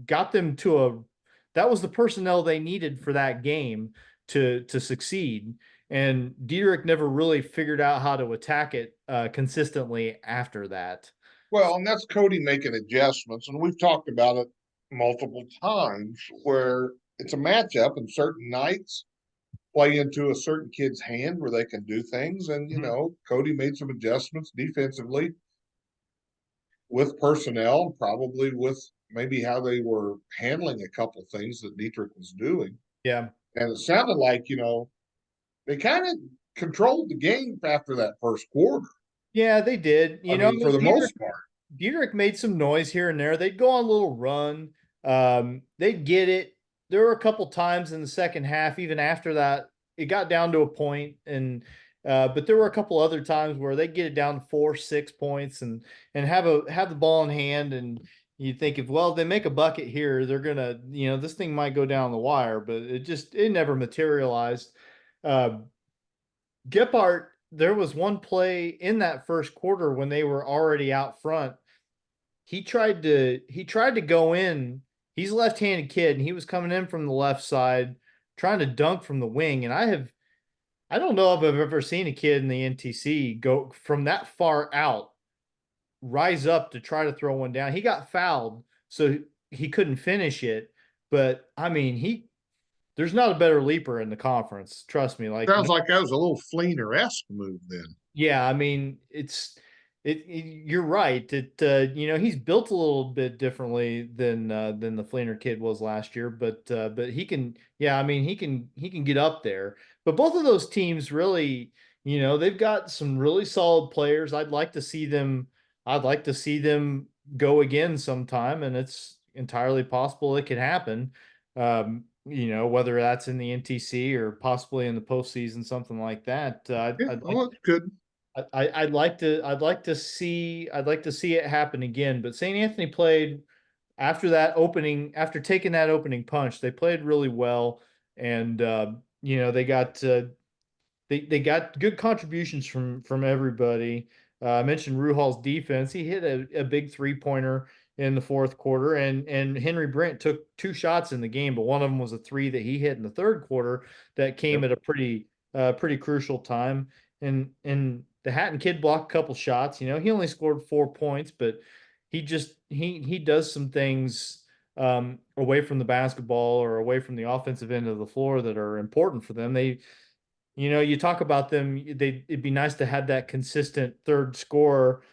got them to that was the personnel they needed for that game to succeed. And Dietrich never really figured out how to attack it consistently after that. Well, and that's Cody making adjustments, and we've talked about it multiple times where it's a matchup and certain nights play into a certain kid's hand where they can do things. And, Cody made some adjustments defensively with personnel, probably with maybe how they were handling a couple things that Dietrich was doing. Yeah. And it sounded like, they kind of controlled the game after that first quarter. Yeah, they did. For the most part. Dietrich made some noise here and there. They'd go on a little run. They'd get it. There were a couple times in the second half, even after that, it got down to a point, and but there were a couple other times where they get it down to 4-6 points and have the ball in hand, and you think if they make a bucket here, they're gonna this thing might go down the wire, but it never materialized. Gephardt, there was one play in that first quarter when they were already out front. He tried to go in. He's a left-handed kid, and he was coming in from the left side, trying to dunk from the wing. And I don't know if I've ever seen a kid in the NTC go from that far out, rise up to try to throw one down. He got fouled, so he couldn't finish it. But I mean, there's not a better leaper in the conference. Trust me. Sounds like that was a little Fleener-esque move then. Yeah, I mean, you're right. He's built a little bit differently than the Fleener kid was last year, but he can, yeah, I mean, he can get up there. But both of those teams really, they've got some really solid players. I'd like to see them go again sometime, and it's entirely possible it could happen. Whether that's in the NTC or possibly in the postseason, something like that. That's good. I'd like to see it happen again. But St. Anthony played after taking that opening punch. They played really well, and they got good contributions from everybody. I mentioned Ruhal's defense. He hit a big 3-pointer in the fourth quarter, and Henry Brent took 2 shots in the game, but one of them was a 3 that he hit in the third quarter that came at a pretty crucial time. And the Hatton kid blocked a couple shots. He only scored 4 points, but he does some things away from the basketball or away from the offensive end of the floor that are important for them. You talk about them. It'd be nice to have that consistent third scorer.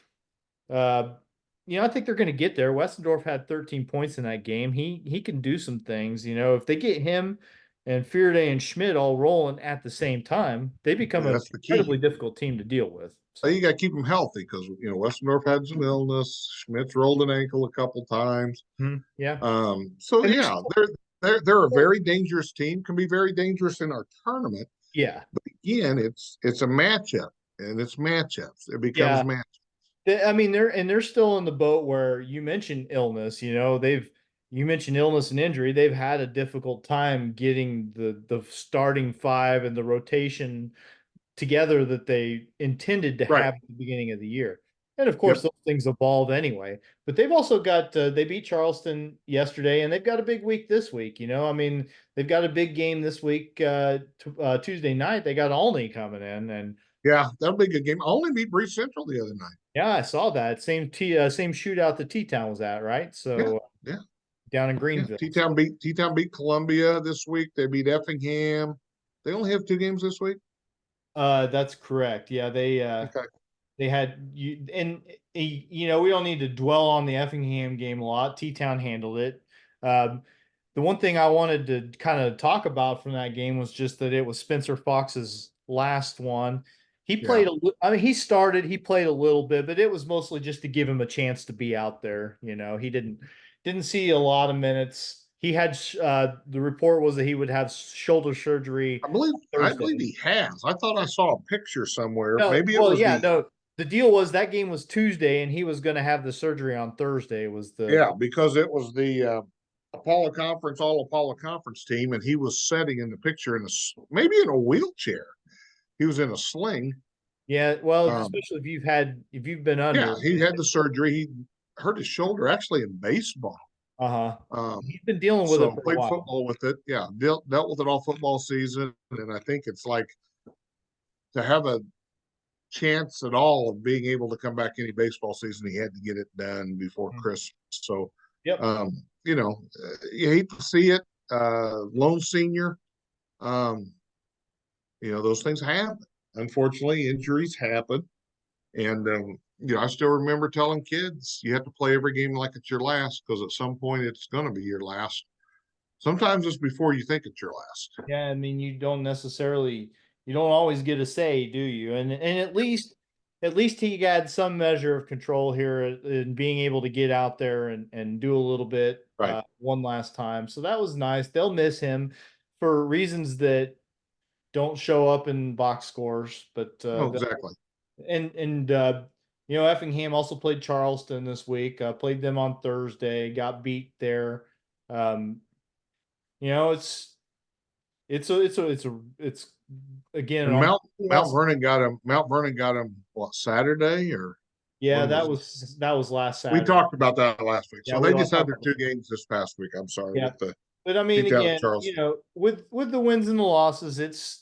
I think they're going to get there. Westendorf had 13 points in that game. He can do some things. If they get him and Fearday and Schmidt all rolling at the same time, they become an incredibly difficult team to deal with. So you got to keep them healthy because Westendorf had some illness. Schmidt's rolled an ankle a couple times. Yeah. So yeah, they're a very dangerous team. Can be very dangerous in our tournament. Yeah. But again, it's a matchup, and it's matchups. It becomes matchups. I mean, they're still in the boat where you mentioned illness. You mentioned illness and injury. They've had a difficult time getting the starting 5 and the rotation together that they intended to have at the beginning of the year. And of course, those things evolve anyway. But they've also got they beat Charleston yesterday, and they've got a big week this week. I mean, they've got a big game this week. Tuesday night, they got Olney coming in, and yeah, that'll be a good game. Olney beat Breese Central the other night. Yeah, I saw that same shootout that T-Town was at, right? So yeah. Down in Greenville. T-Town beat Columbia this week. They beat Effingham. They only have 2 games this week. That's correct. Yeah, Okay. they had you, and we don't need to dwell on the Effingham game a lot. T-Town handled it. The one thing I wanted to kind of talk about from that game was just that it was Spencer Fox's last one. He played he started, he played a little bit, but it was mostly just to give him a chance to be out there. He didn't see a lot of minutes. He had the report was that he would have shoulder surgery I believe Thursday. he has. I thought I saw a picture somewhere. No, Maybe it well, was yeah, no. The deal was that game was Tuesday, and he was going to have the surgery on Thursday. Was the yeah, because it was the Apollo Conference, all Apollo Conference team, and he was sitting in the picture maybe in a wheelchair. He was in a sling. Yeah, well, Um, especially if you've been yeah, under. he had the surgery. He hurt his shoulder actually in baseball. Uh-huh. Um, He's been dealing with it so for a played while. football with it. Yeah, dealt with it all football season, and I think it's like to have a chance at all of being able to come back any baseball season, he had to get it done before Christmas. So, Yep. You hate to see it. Lone senior, those things happen. Unfortunately, injuries happen. And, I still remember telling kids, you have to play every game like it's your last, because at some point it's going to be your last. Sometimes it's before you think it's your last. Yeah, I mean, you don't always get a say, do you? And at least he had some measure of control here in being able to get out there and do a little bit Right. one last time. So that was nice. They'll miss him for reasons that don't show up in box scores, but Exactly. and Effingham also played Charleston this week. Played them on Thursday, got beat there. It's again And on Mount Vernon got him. Mount Vernon got him what, Saturday or yeah, when that was was last we Saturday. talked about that last week. Yeah, So we they all just had talked their about two games this past week. I'm sorry Yeah. with the But I mean, T-Town again, Charleston. with the wins and the losses, it's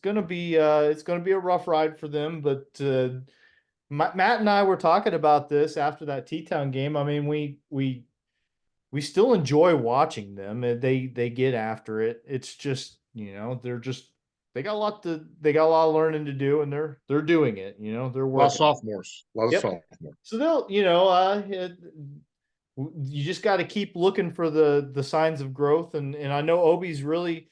gonna be a rough ride for them. But Matt and I were talking about this after that T-Town game. I mean, we still enjoy watching them. They get after it. It's just they got a lot of learning to do, and they're doing it. They're A lot of working. sophomores. A lot of Yep. sophomores. So they'll you just got to keep looking for the signs of growth, and I know Obi's really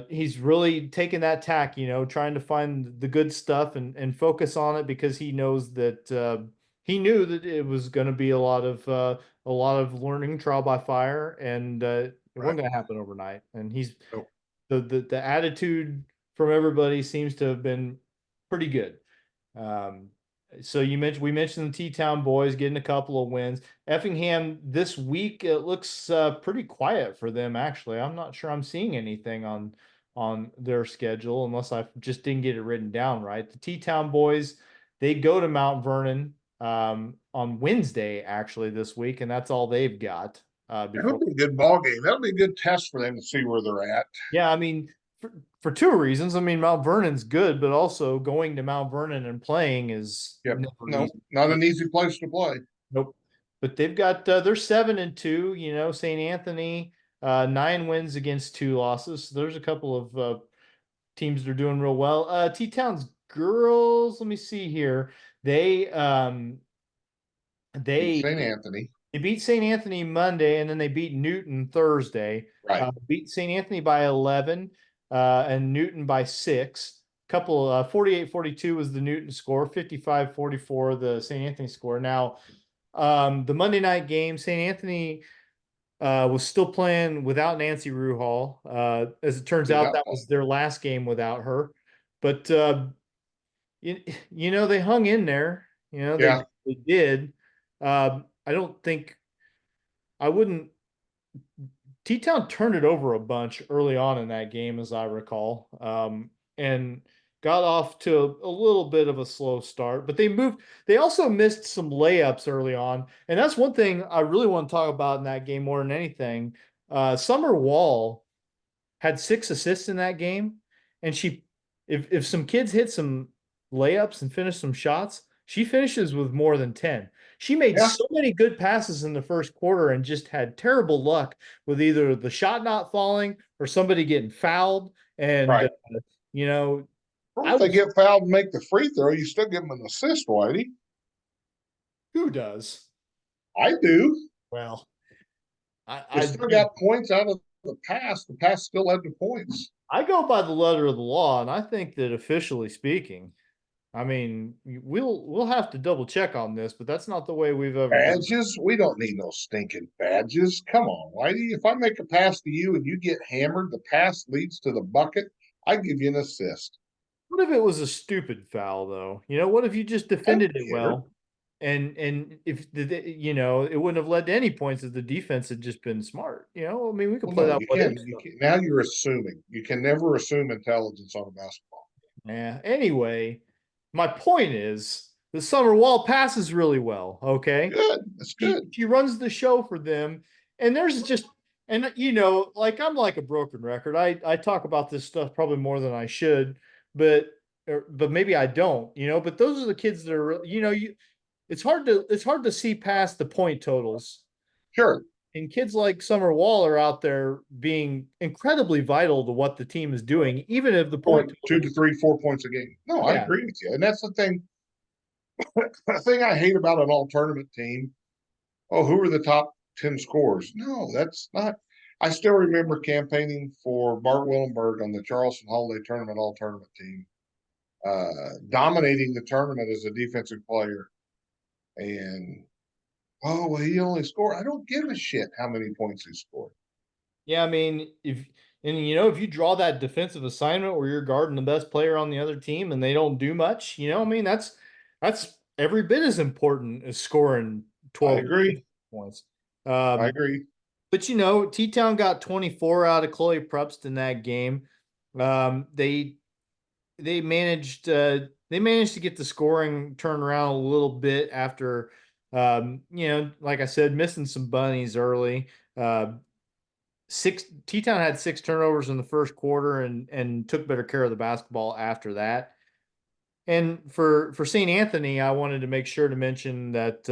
he's really taking that tack, trying to find the good stuff and focus on it, because he knows that he knew that it was going to be a lot of learning, trial by fire, and it wasn't going to happen overnight. And he's Nope. the attitude from everybody seems to have been pretty good. So we mentioned the T-Town boys getting a couple of wins. Effingham this week, it looks pretty quiet for them, actually. I'm not sure I'm seeing anything on their schedule, unless I just didn't get it written down right. The T-Town boys, they go to Mount Vernon on Wednesday, actually, this week, and that's all they've got. That'll be a good ball game. That'll be a good test for them to see where they're at. Yeah, I mean, for two reasons. I mean, Mount Vernon's good, but also going to Mount Vernon and playing is never easy. Not an easy place to play. Nope. But they've got they're 7-2. St. Anthony 9 wins against 2 losses. So there's a couple of teams that are doing real well. T-Town's girls. Let me see here. They St. Anthony. They beat St. Anthony Monday, and then they beat Newton Thursday. Right. Beat St. Anthony by 11 and Newton by 6. Couple 48-42 was the Newton score, 55-44 the St. Anthony score. Now, the Monday night game, St. Anthony was still playing without Nancy Ruhal. As it turns out, that was their last game without her. But they hung in there. They did. T-Town turned it over a bunch early on in that game, as I recall, and got off to a little bit of a slow start, but they also missed some layups early on. And that's one thing I really want to talk about in that game more than anything. Summer Wall had 6 assists in that game. And if some kids hit some layups and finish some shots, she finishes with more than 10. She made so many good passes in the first quarter and just had terrible luck with either the shot not falling or somebody getting fouled. And, If they get fouled and make the free throw, you still give them an assist, Whitey. Who does? I do. Well, They still got points out of the pass. The pass still led to points. I go by the letter of the law, and I think that officially speaking, I mean, we'll have to double check on this, but that's not the way we've ever done it. Badges? We don't need no stinking badges. Come on, Whitey. If I make a pass to you and you get hammered, the pass leads to the bucket, I give you an assist. What if it was a stupid foul, though? You know, what if you just defended it well, and if you know, it wouldn't have led to any points if the defense had just been smart. You know, I mean, we could play that. You can't. Now you're assuming. You can never assume intelligence on a basketball. Yeah. Anyway, my point is the Summer Wall passes really well. Okay. Good. That's good. She runs the show for them. And there's just, and you know, like I'm like a broken record. I talk about this stuff probably more than I should, but maybe I don't, you know, but those are the kids that are, you know, it's hard to see past the point totals. Sure. And kids like Summer Wall are out there being incredibly vital to what the team is doing, even if the point 2 to 3, 4 points a game. No, I agree with you. And that's the thing. The thing I hate about an all tournament team. Oh, who are the top 10 scorers? No, that's not. I still remember campaigning for Bart Willenberg on the Charleston Holiday Tournament all tournament team, dominating the tournament as a defensive player. And oh, well, he only scored. I don't give a shit how many points he scored. Yeah, I mean, if you draw that defensive assignment where you're guarding the best player on the other team and they don't do much, you know, I mean, that's every bit as important as scoring 12 points. I agree. But you know, T-Town got 24 out of Chloe Prupst in that game. They managed to get the scoring turned around a little bit after you know, like I said, missing some bunnies early. T-Town had 6 turnovers in the first quarter and took better care of the basketball after that. And for St. Anthony, I wanted to make sure to mention that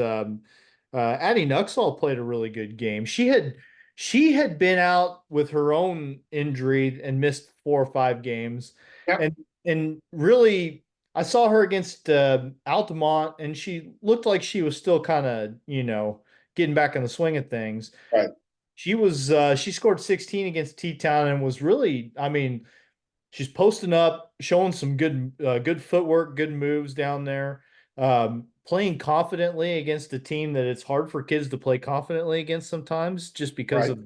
Addie Nuxall played a really good game. She had been out with her own injury and missed 4 or 5 games. Yep. And really, I saw her against Altamont, and she looked like she was still kind of, you know, getting back in the swing of things. Right. She scored 16 against T-Town and was really, I mean, she's posting up, showing some good footwork, good moves down there, playing confidently against a team that it's hard for kids to play confidently against sometimes just because of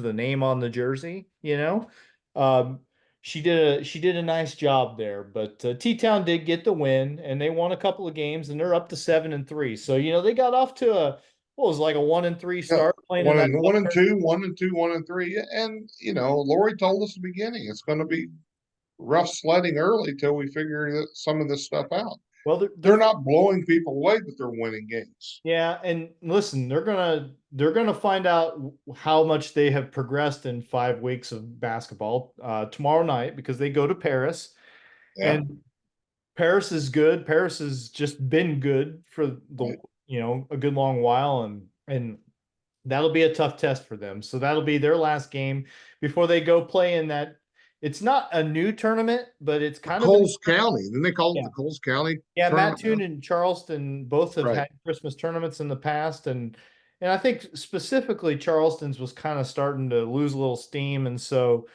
the name on the jersey, you know. She did a nice job there, but T-Town did get the win, and they won a couple of games, and they're up to 7-3. So you know they got off to what was like a 1-3 start playing 1 and 2, 1 and 2, 1 and 3, and you know Lori told us at the beginning it's going to be rough sledding early till we figure some of this stuff out. Well, they're not blowing people away, but they're winning games. Yeah, and listen, they're gonna find out how much they have progressed in 5 weeks of basketball tomorrow night because they go to Paris, and Paris is good. Paris has just been good for you know a good long while, and that'll be a tough test for them. So that'll be their last game before they go play in that. It's not a new tournament, but it's kind of Coles County. Then they call it the Coles County. Yeah, Matt Toon and Charleston both have had Christmas tournaments in the past, and I think specifically Charleston's was kind of starting to lose a little steam, and so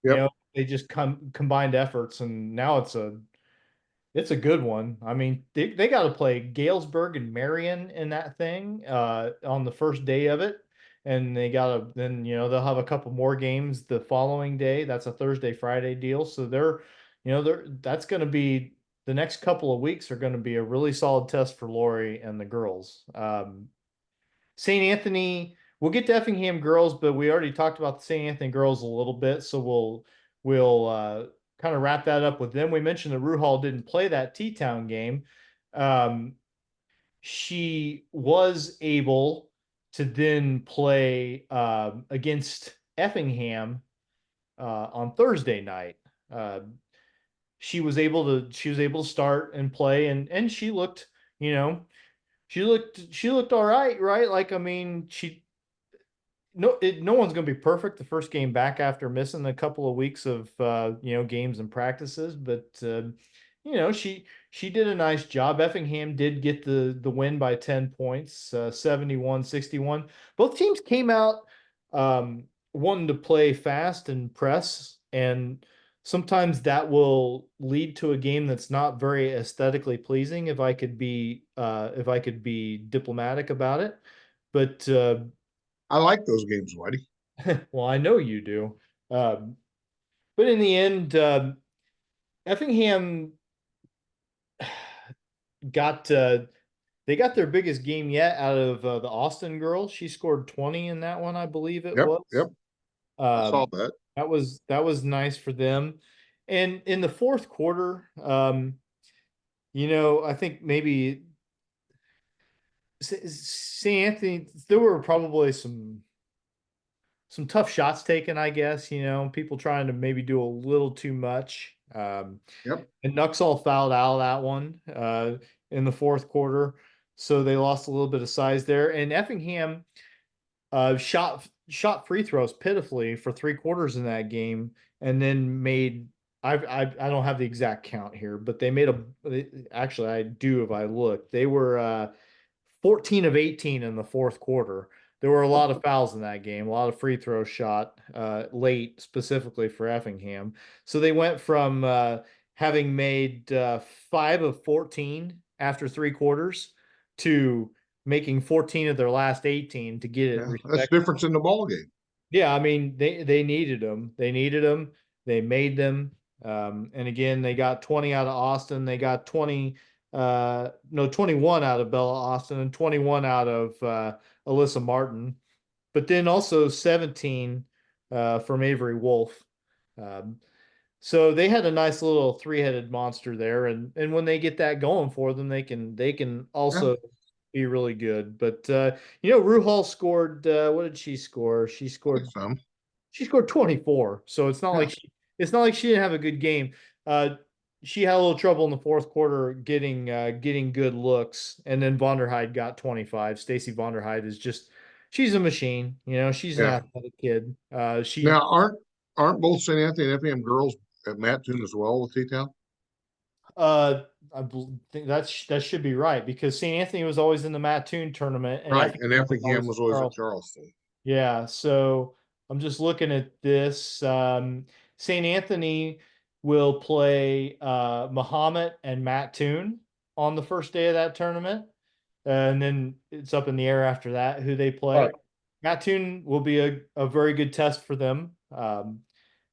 you know they just combined efforts, and now it's a good one. I mean, they got to play Galesburg and Marion in that thing on the first day of it. And they then, you know, they'll have a couple more games the following day. That's a Thursday, Friday deal. So that's going to be the next couple of weeks are going to be a really solid test for Lori and the girls. St. Anthony, we'll get to Effingham girls, but we already talked about the St. Anthony girls a little bit. So we'll kind of wrap that up with them. We mentioned that Ruhal didn't play that T-Town game. She was able to then play against Effingham on Thursday night. She was able to start and play, and she looked, you know, she looked all right, right? Like, I mean, no one's going to be perfect the first game back after missing a couple of weeks of games and practices, but she did a nice job. Effingham did get the win by 10 points, 71-61. Both teams came out wanting to play fast and press, and sometimes that will lead to a game that's not very aesthetically pleasing if I could be diplomatic about it. But I like those games, Whitey. well, I know you do. Um, but in the end, Effingham got they got their biggest game yet out of the Austin girl. She scored 20 in that one, I believe it Yep, was. yep. I saw Um, that. that was nice for them. And in the fourth quarter, I think maybe St. Anthony, there were probably some tough shots taken, I guess, people trying to maybe do a little too much. Yep. And Nuxall fouled out that one in the fourth quarter. So they lost a little bit of size there. And Effingham shot free throws pitifully for 3 quarters in that game, and then made I don't have the exact count here, but they made actually I do if I look. They were 14 of 18 in the fourth quarter. There were a lot of fouls in that game, a lot of free throw shot late, specifically for Effingham. So they went from having made 5 of 14 after 3 quarters to making 14 of their last 18 to get it Yeah, that's the respect. difference in the ball game. Yeah, I mean they needed them. They needed them. They made them. And again, they got 20 out of Austin. They got 21 out of Bella Austin and 21 out of Alyssa Martin, but then also 17 from Avery Wolf. Um, so they had a nice little three-headed monster there, and when they get that going for them, they can Yeah, also be really good. But Ruhal scored. What did she score? She scored some. 24. So Yeah, it's not like she didn't have a good game. Uh, she had a little trouble in the fourth quarter getting good looks, and then Vonderheide got 25. Stacy Vonderheide is just she's a machine. She's an yeah. athletic kid. She Now, aren't both St. Anthony and Effingham girls at Mattoon as well with T-Town? uh think that should be right because St. Anthony was always in the Mattoon tournament and Right, and Effingham was Effingham was always at Charleston. Charleston. Yeah, so I'm just looking at this. St. Anthony will play Muhammad and Matt Toon on the first day of that tournament. And then it's up in the air after that who they play. Right. Matt Toon will be a very good test for them.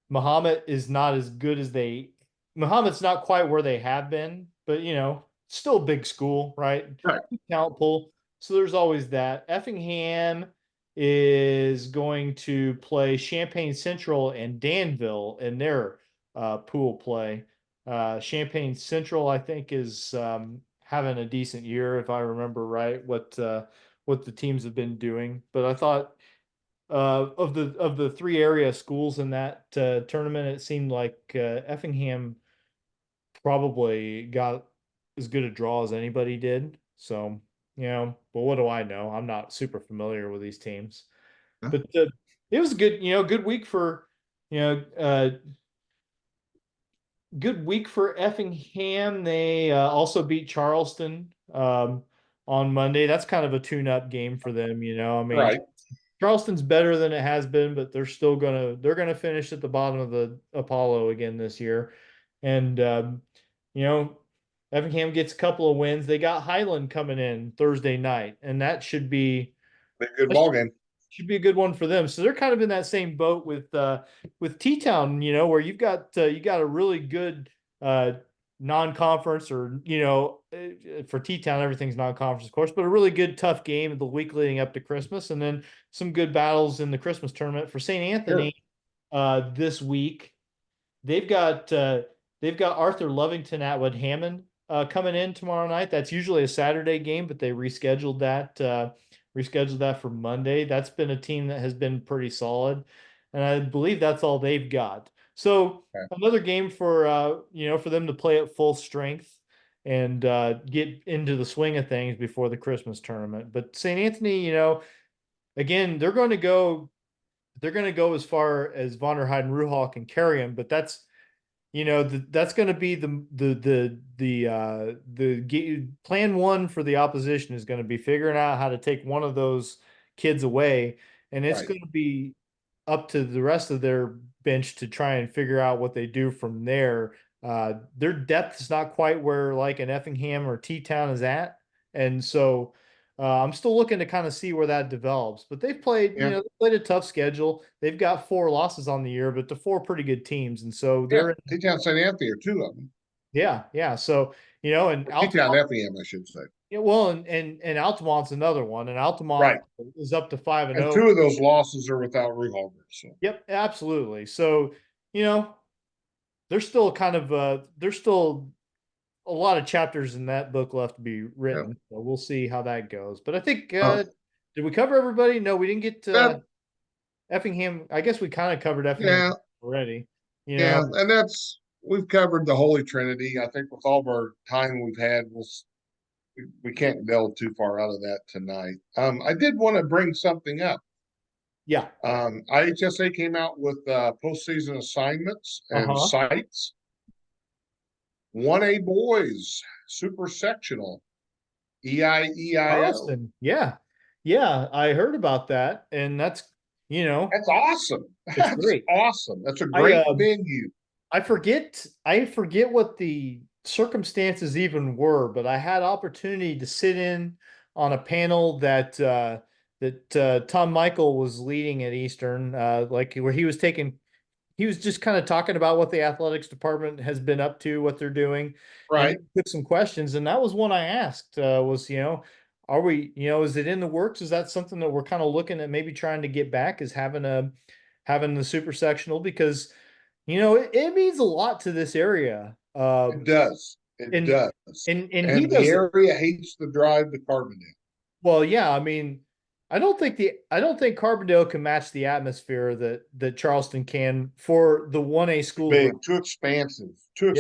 Muhammad is not as good as Muhammad's not quite where they have been, but still a big school, right? Right. Talent pool. So there's always that. Effingham is going to play Champaign Central and Danville in their pool play. Champaign Central, I think, is having a decent year, if I remember right, what the teams have been doing. But I thought of the 3 area schools in that tournament, it seemed like Effingham probably got as good a draw as anybody did. So, but what do I know? I'm not super familiar with these teams. Yeah. But it was a good week for, you know, uh, good week for Effingham. They also beat Charleston on Monday. That's kind of a tune-up game for them, I mean, Right. Charleston's better than it has been, but they're gonna finish at the bottom of the Apollo again this year. And you know, Effingham gets a couple of wins. They got Highland coming in Thursday night, and that should be Be a good that ball game. should be a good one for them. So they're kind of in that same boat with T-Town, where you got a really good non-conference or for T-Town everything's non-conference of course, but a really good tough game the week leading up to Christmas, and then some good battles in the Christmas tournament for St. Anthony this week. They've got Arthur Lovington Atwood Hammond coming in tomorrow night. That's usually a Saturday game, but they rescheduled that for Monday. That's been a team that has been pretty solid, and I believe that's all they've got. So another game for them to play at full strength and get into the swing of things before the Christmas tournament. But St. Anthony, again, they're going to go as far as Von der Heiden Ruhal can carry him, but that's that's going to be plan one for the opposition is going to be figuring out how to take one of those kids away, and it's Right. going to be up to the rest of their bench to try and figure out what they do from there. Their depth is not quite where like an Effingham or T-Town is at, and so I'm still looking to kind of see where that develops. But they've played, Yeah. they played a tough schedule. They've got 4 losses on the year, but the 4 pretty good teams, and so Yeah, they're T-Town St. Anthony are 2 of them. yeah. So and T-Town Altamont, Effingham, I should say. yeah, well, and Altamont's another one, and Altamont Right. is up to 5-0. And 2 of those losses are without Ruhalder. So Yep, absolutely. So there's still there's still a lot of chapters in that book left to be written. Yeah. So we'll see how that goes. But I think Oh. did we cover everybody? No, we didn't get That- Effingham. I guess we kind of covered Effingham Yeah. already. Yeah, and we've covered the Holy Trinity. I think with all of our time we've had, we can't delve too far out of that tonight. I did want to bring something up. Yeah. IHSA came out with postseason assignments and sites. 1A boys, super sectional, EIEIO. Charleston. Yeah. Yeah, I heard about that, and that's That's awesome. That's great. awesome. That's a great venue. I forget what the circumstances even were, but I had opportunity to sit in on a panel that Tom Michael was leading at Eastern, like where he was just kind of talking about what the athletics department has been up to, what they're doing. Right. And took some questions, and that was one I asked, was, are we, is it in the works? Is that something that we're kind of looking at maybe trying to get back, is having the super sectional? Because it means a lot to this area. It does. It does. And the area hates the drive to Carbondale. Well, yeah, I mean, I don't think Carbondale can match the atmosphere that Charleston can for the 1A school. Big, too expansive. You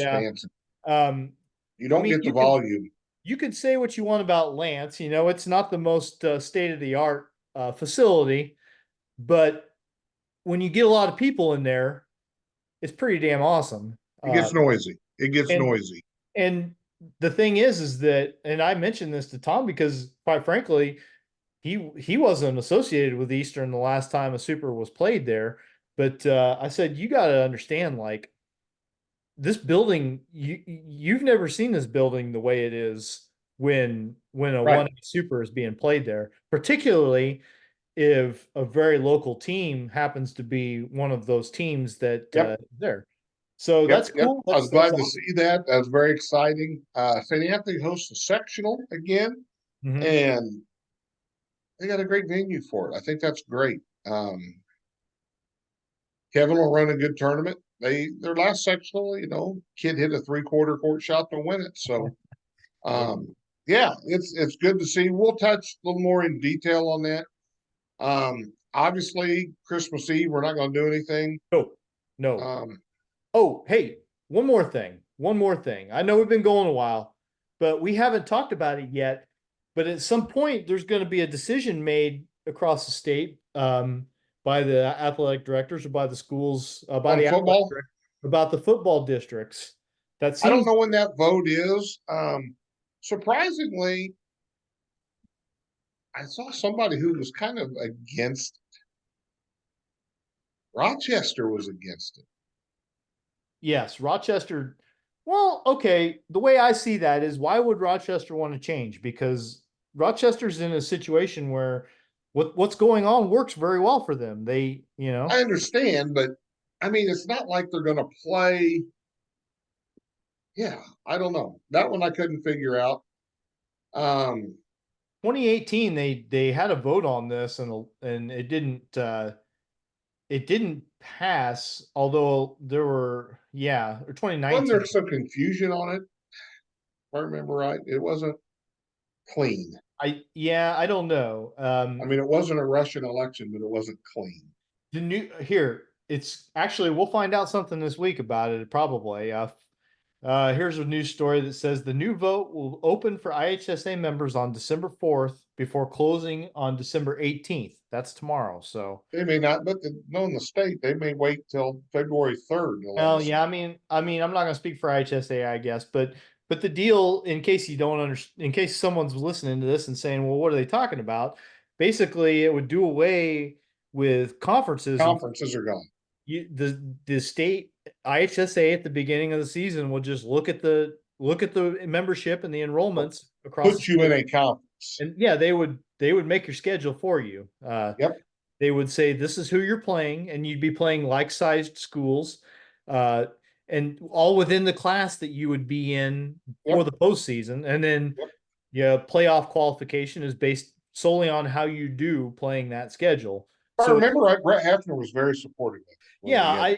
don't get the volume. You could say what you want about Lance. It's not the most state of the art facility, but when you get a lot of people in there, it's pretty damn awesome. It gets noisy. Noisy. And the thing is that, and I mentioned this to Tom because, quite frankly, he wasn't associated with Eastern the last time a super was played there. But I said, you got to understand, like, this building, you've never seen this building the way it is when a 1A super is being played there, particularly if a very local team happens to be one of those teams that there. So that's cool. I was glad to see that. That was very exciting. St. Anthony hosts a sectional again, and they got a great venue for it. I think that's great. Kevin will run a good tournament. Their last sectional, kid hit a 3/4 court shot to win it. So, it's good to see. We'll touch a little more in detail on that. Obviously, Christmas Eve, we're not going to do anything. No. Oh, hey, one more thing. I know we've been going a while, but we haven't talked about it yet. But at some point, there's going to be a decision made across the state by the athletic directors or by the schools, by the football, about the football districts. I don't know when that vote is. Surprisingly, I saw somebody who was kind of against it. Rochester was against it. Yes, Rochester. Well, okay. The way I see that is, why would Rochester want to change? Because Rochester's in a situation where what's going on works very well for them. I understand, but I mean, it's not like they're going to play. Yeah, I don't know. That one I couldn't figure out. 2018, they had a vote on this, and it didn't pass, although there were, or 2019. Wasn't there some confusion on it? If I remember right, it wasn't clean. I don't know. I mean, it wasn't a Russian election, but it wasn't clean. It's actually, we'll find out something this week about it, probably. Here's a news story that says the new vote will open for IHSA members on December 4th before closing on December 18th. That's tomorrow. So, They may not, but knowing the state, they may wait till February 3rd. well, yeah, I'm not going to speak for IHSA, I guess, but the deal, in case you don't understand, in case someone's listening to this and saying, well, what are they talking about? Basically, it would do away with conferences. Conferences are gone. The state IHSA at the beginning of the season will just look at the membership and the enrollments across. Put you in a conference. And yeah, they would make your schedule for you. Yep. They would say this is who you're playing, and you'd be playing like-sized schools, and all within the class that you would be in for the postseason. And then, playoff qualification is based solely on how you do playing that schedule. I remember Brett Hefner was very supportive of it. Yeah,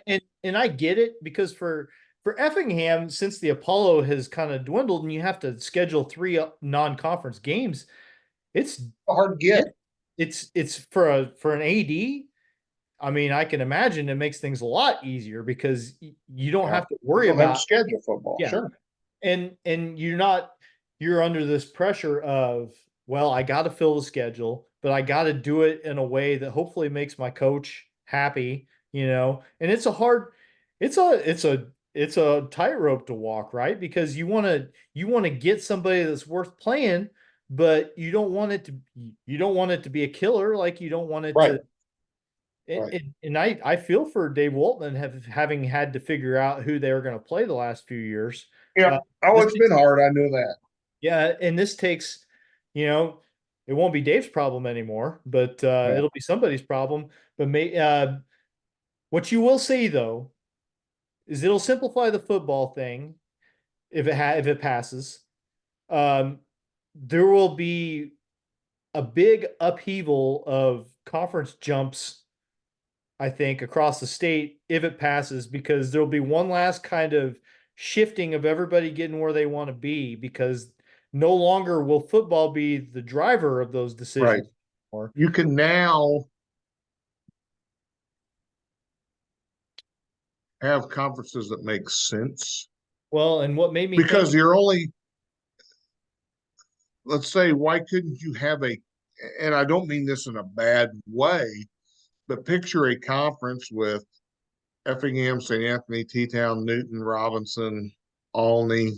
I get it, because for Effingham, since the Apollo has kind of dwindled and you have to schedule 3 non-conference games, it's a hard get. It's for an AD. I mean, I can imagine it makes things a lot easier because you don't have to worry about schedule football. Yeah. Sure. And you're under this pressure of, well, I got to fill the schedule, but I got to do it in a way that hopefully makes my coach happy, and it's a tightrope to walk, right? Because you want to get somebody that's worth playing, but you don't want it to be a killer. Like, you don't want it to. And I feel for Dave Waltman having had to figure out who they were going to play the last few years. Yeah. It's been hard. I knew that. Yeah. And this takes, it won't be Dave's problem anymore, but it'll be somebody's problem. But what you will see, though, is it'll simplify the football thing if it passes. There will be a big upheaval of conference jumps, I think, across the state if it passes, because there'll be one last kind of shifting of everybody getting where they want to be, because no longer will football be the driver of those decisions. Right. You can now have conferences that make sense. Well, and what made me because you're only, let's say, why couldn't you have and I don't mean this in a bad way, but picture a conference with Effingham, St. Anthony, T-Town, Newton, Robinson, Olney.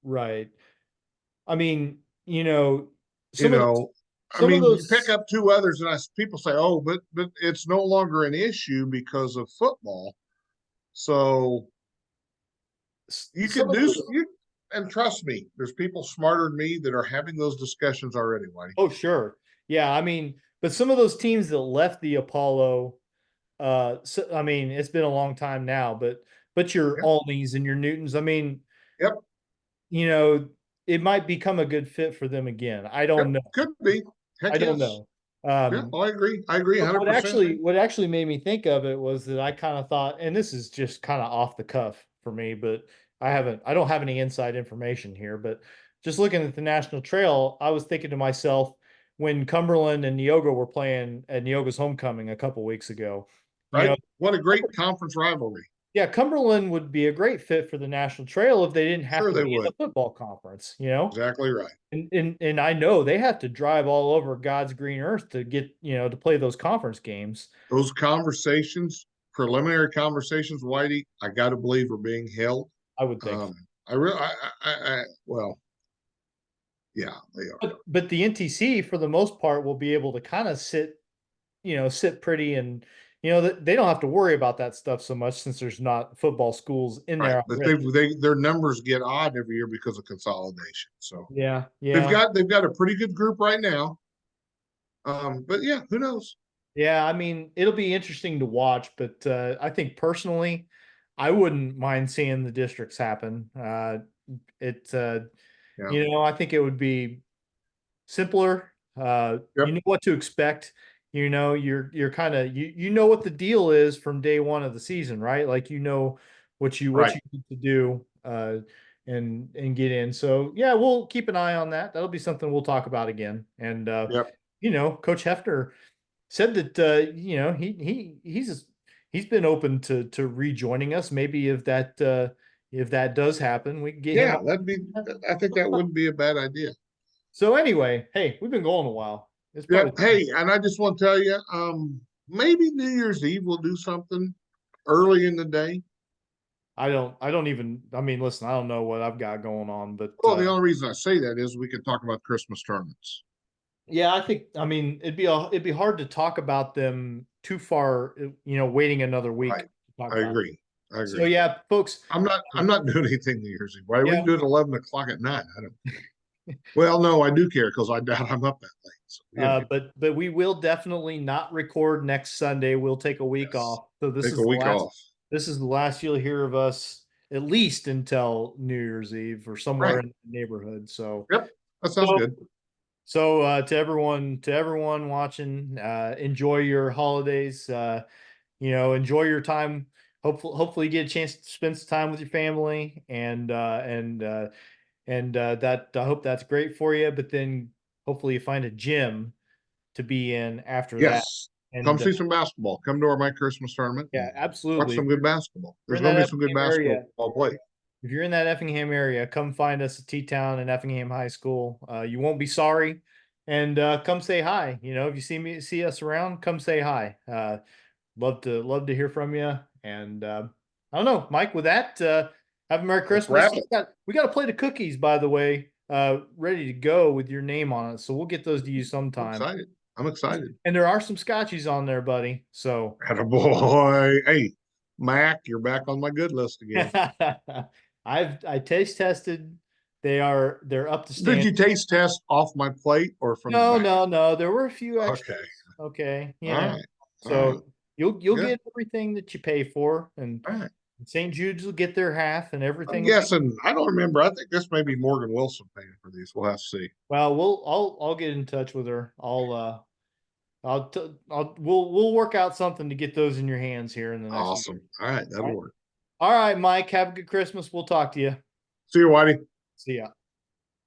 Right. I mean, you pick up 2 others, and people say, "Oh, but it's no longer an issue because of football." So you can and trust me, there's people smarter than me that are having those discussions already, Whitey. Oh, sure. Yeah, I mean, but some of those teams that left the Apollo, it's been a long time now, but your Olneys and your Newtons, I mean, it might become a good fit for them again. I don't know. Could be. I don't know. I agree. I agree 100%. What actually made me think of it was that I kind of thought, and this is just kind of off the cuff for me, but I don't have any inside information here, but just looking at the National Trail, I was thinking to myself, when Cumberland and Neoga were playing at Neoga's homecoming a couple weeks ago. Right. What a great conference rivalry. Yeah, Cumberland would be a great fit for the National Trail if they didn't have to be in the football conference, Exactly right. And I know they have to drive all over God's green earth to get, to play those conference games. Those conversations, preliminary conversations, Whitey, I got to believe are being held. I would think. Yeah, they are. But the NTC, for the most part, will be able to kind of sit pretty, and they don't have to worry about that stuff so much since there's not football schools in there. But their numbers get odd every year because of consolidation. So yeah, they've got a pretty good group right now. But yeah, who knows? Yeah, I mean, it'll be interesting to watch, but I think personally, I wouldn't mind seeing the districts happen. I think it would be simpler. You know what to expect. You're kind of you know what the deal is from day one of the season, right? Like what you need to do and get in. So yeah, we'll keep an eye on that. That'll be something we'll talk about again. And Coach Hefner said that he's been open to rejoining us. Maybe if that if that does happen, we can get Yeah, him. I think that wouldn't be a bad idea. So anyway, hey, we've been going a while. It's Yeah. probably Hey, and I just want to tell you, maybe New Year's Eve we'll do something early in the day. I don't even, I mean, listen, I don't know what I've got going on, but Well, the only reason I say that is we can talk about Christmas tournaments. yeah, I think, I mean, it'd be hard to talk about them too far, waiting another week. Right. to talk I about agree. I it. So agree. yeah, folks, I'm not doing anything New Year's Eve. Why we Yeah. can do it 11 o'clock at night? I don't. Well, no, I do care because I doubt I'm up that late. So, but we will definitely not record next Sunday. We'll take a week Yes. off. So take a week off. This is the last you'll hear of us, at least until New Year's Eve or somewhere Right. in the neighborhood. So Yep, that sounds good. So to everyone watching, enjoy your holidays. Enjoy your time. Hopefully you get a chance to spend some time with your family, and that I hope that's great for you. But then hopefully you find a gym to be in after that. Yes. And Come see some basketball. Come to my Christmas tournament. yeah, and absolutely. Watch some good basketball. There's in going to that be some good Effingham area- basketball played. If you're in that Effingham area, come find us at T-Town and Effingham High School. You won't be sorry, and come say hi. If you see us around, come say hi. Love to hear from you. And I don't know, Mike. With that, have a Merry Christmas. wrap it. We got a plate of cookies, by the way, ready to go with your name on it. So we'll get those to you sometime. I'm excited. And there are some scotchies on there, buddy. So Attaboy. Hey, Mac, you're back on my good list again. I taste tested. They're up to Did standard. you taste test off my plate or from the back? No. There were a few extras. Okay. Okay. All right. So you'll Good. get everything that you pay for, and All right. St. Jude's will get their half, and everything. I'm guessing. I don't remember. I think this may be Morgan Wilson paying for these. We'll have to see. Well, I'll get in touch with her. We'll work out something to get those in your hands here in the next. Awesome. All right. That'll work. All right, Mike. Have a good Christmas. We'll talk to you. See you, Whitey. See ya.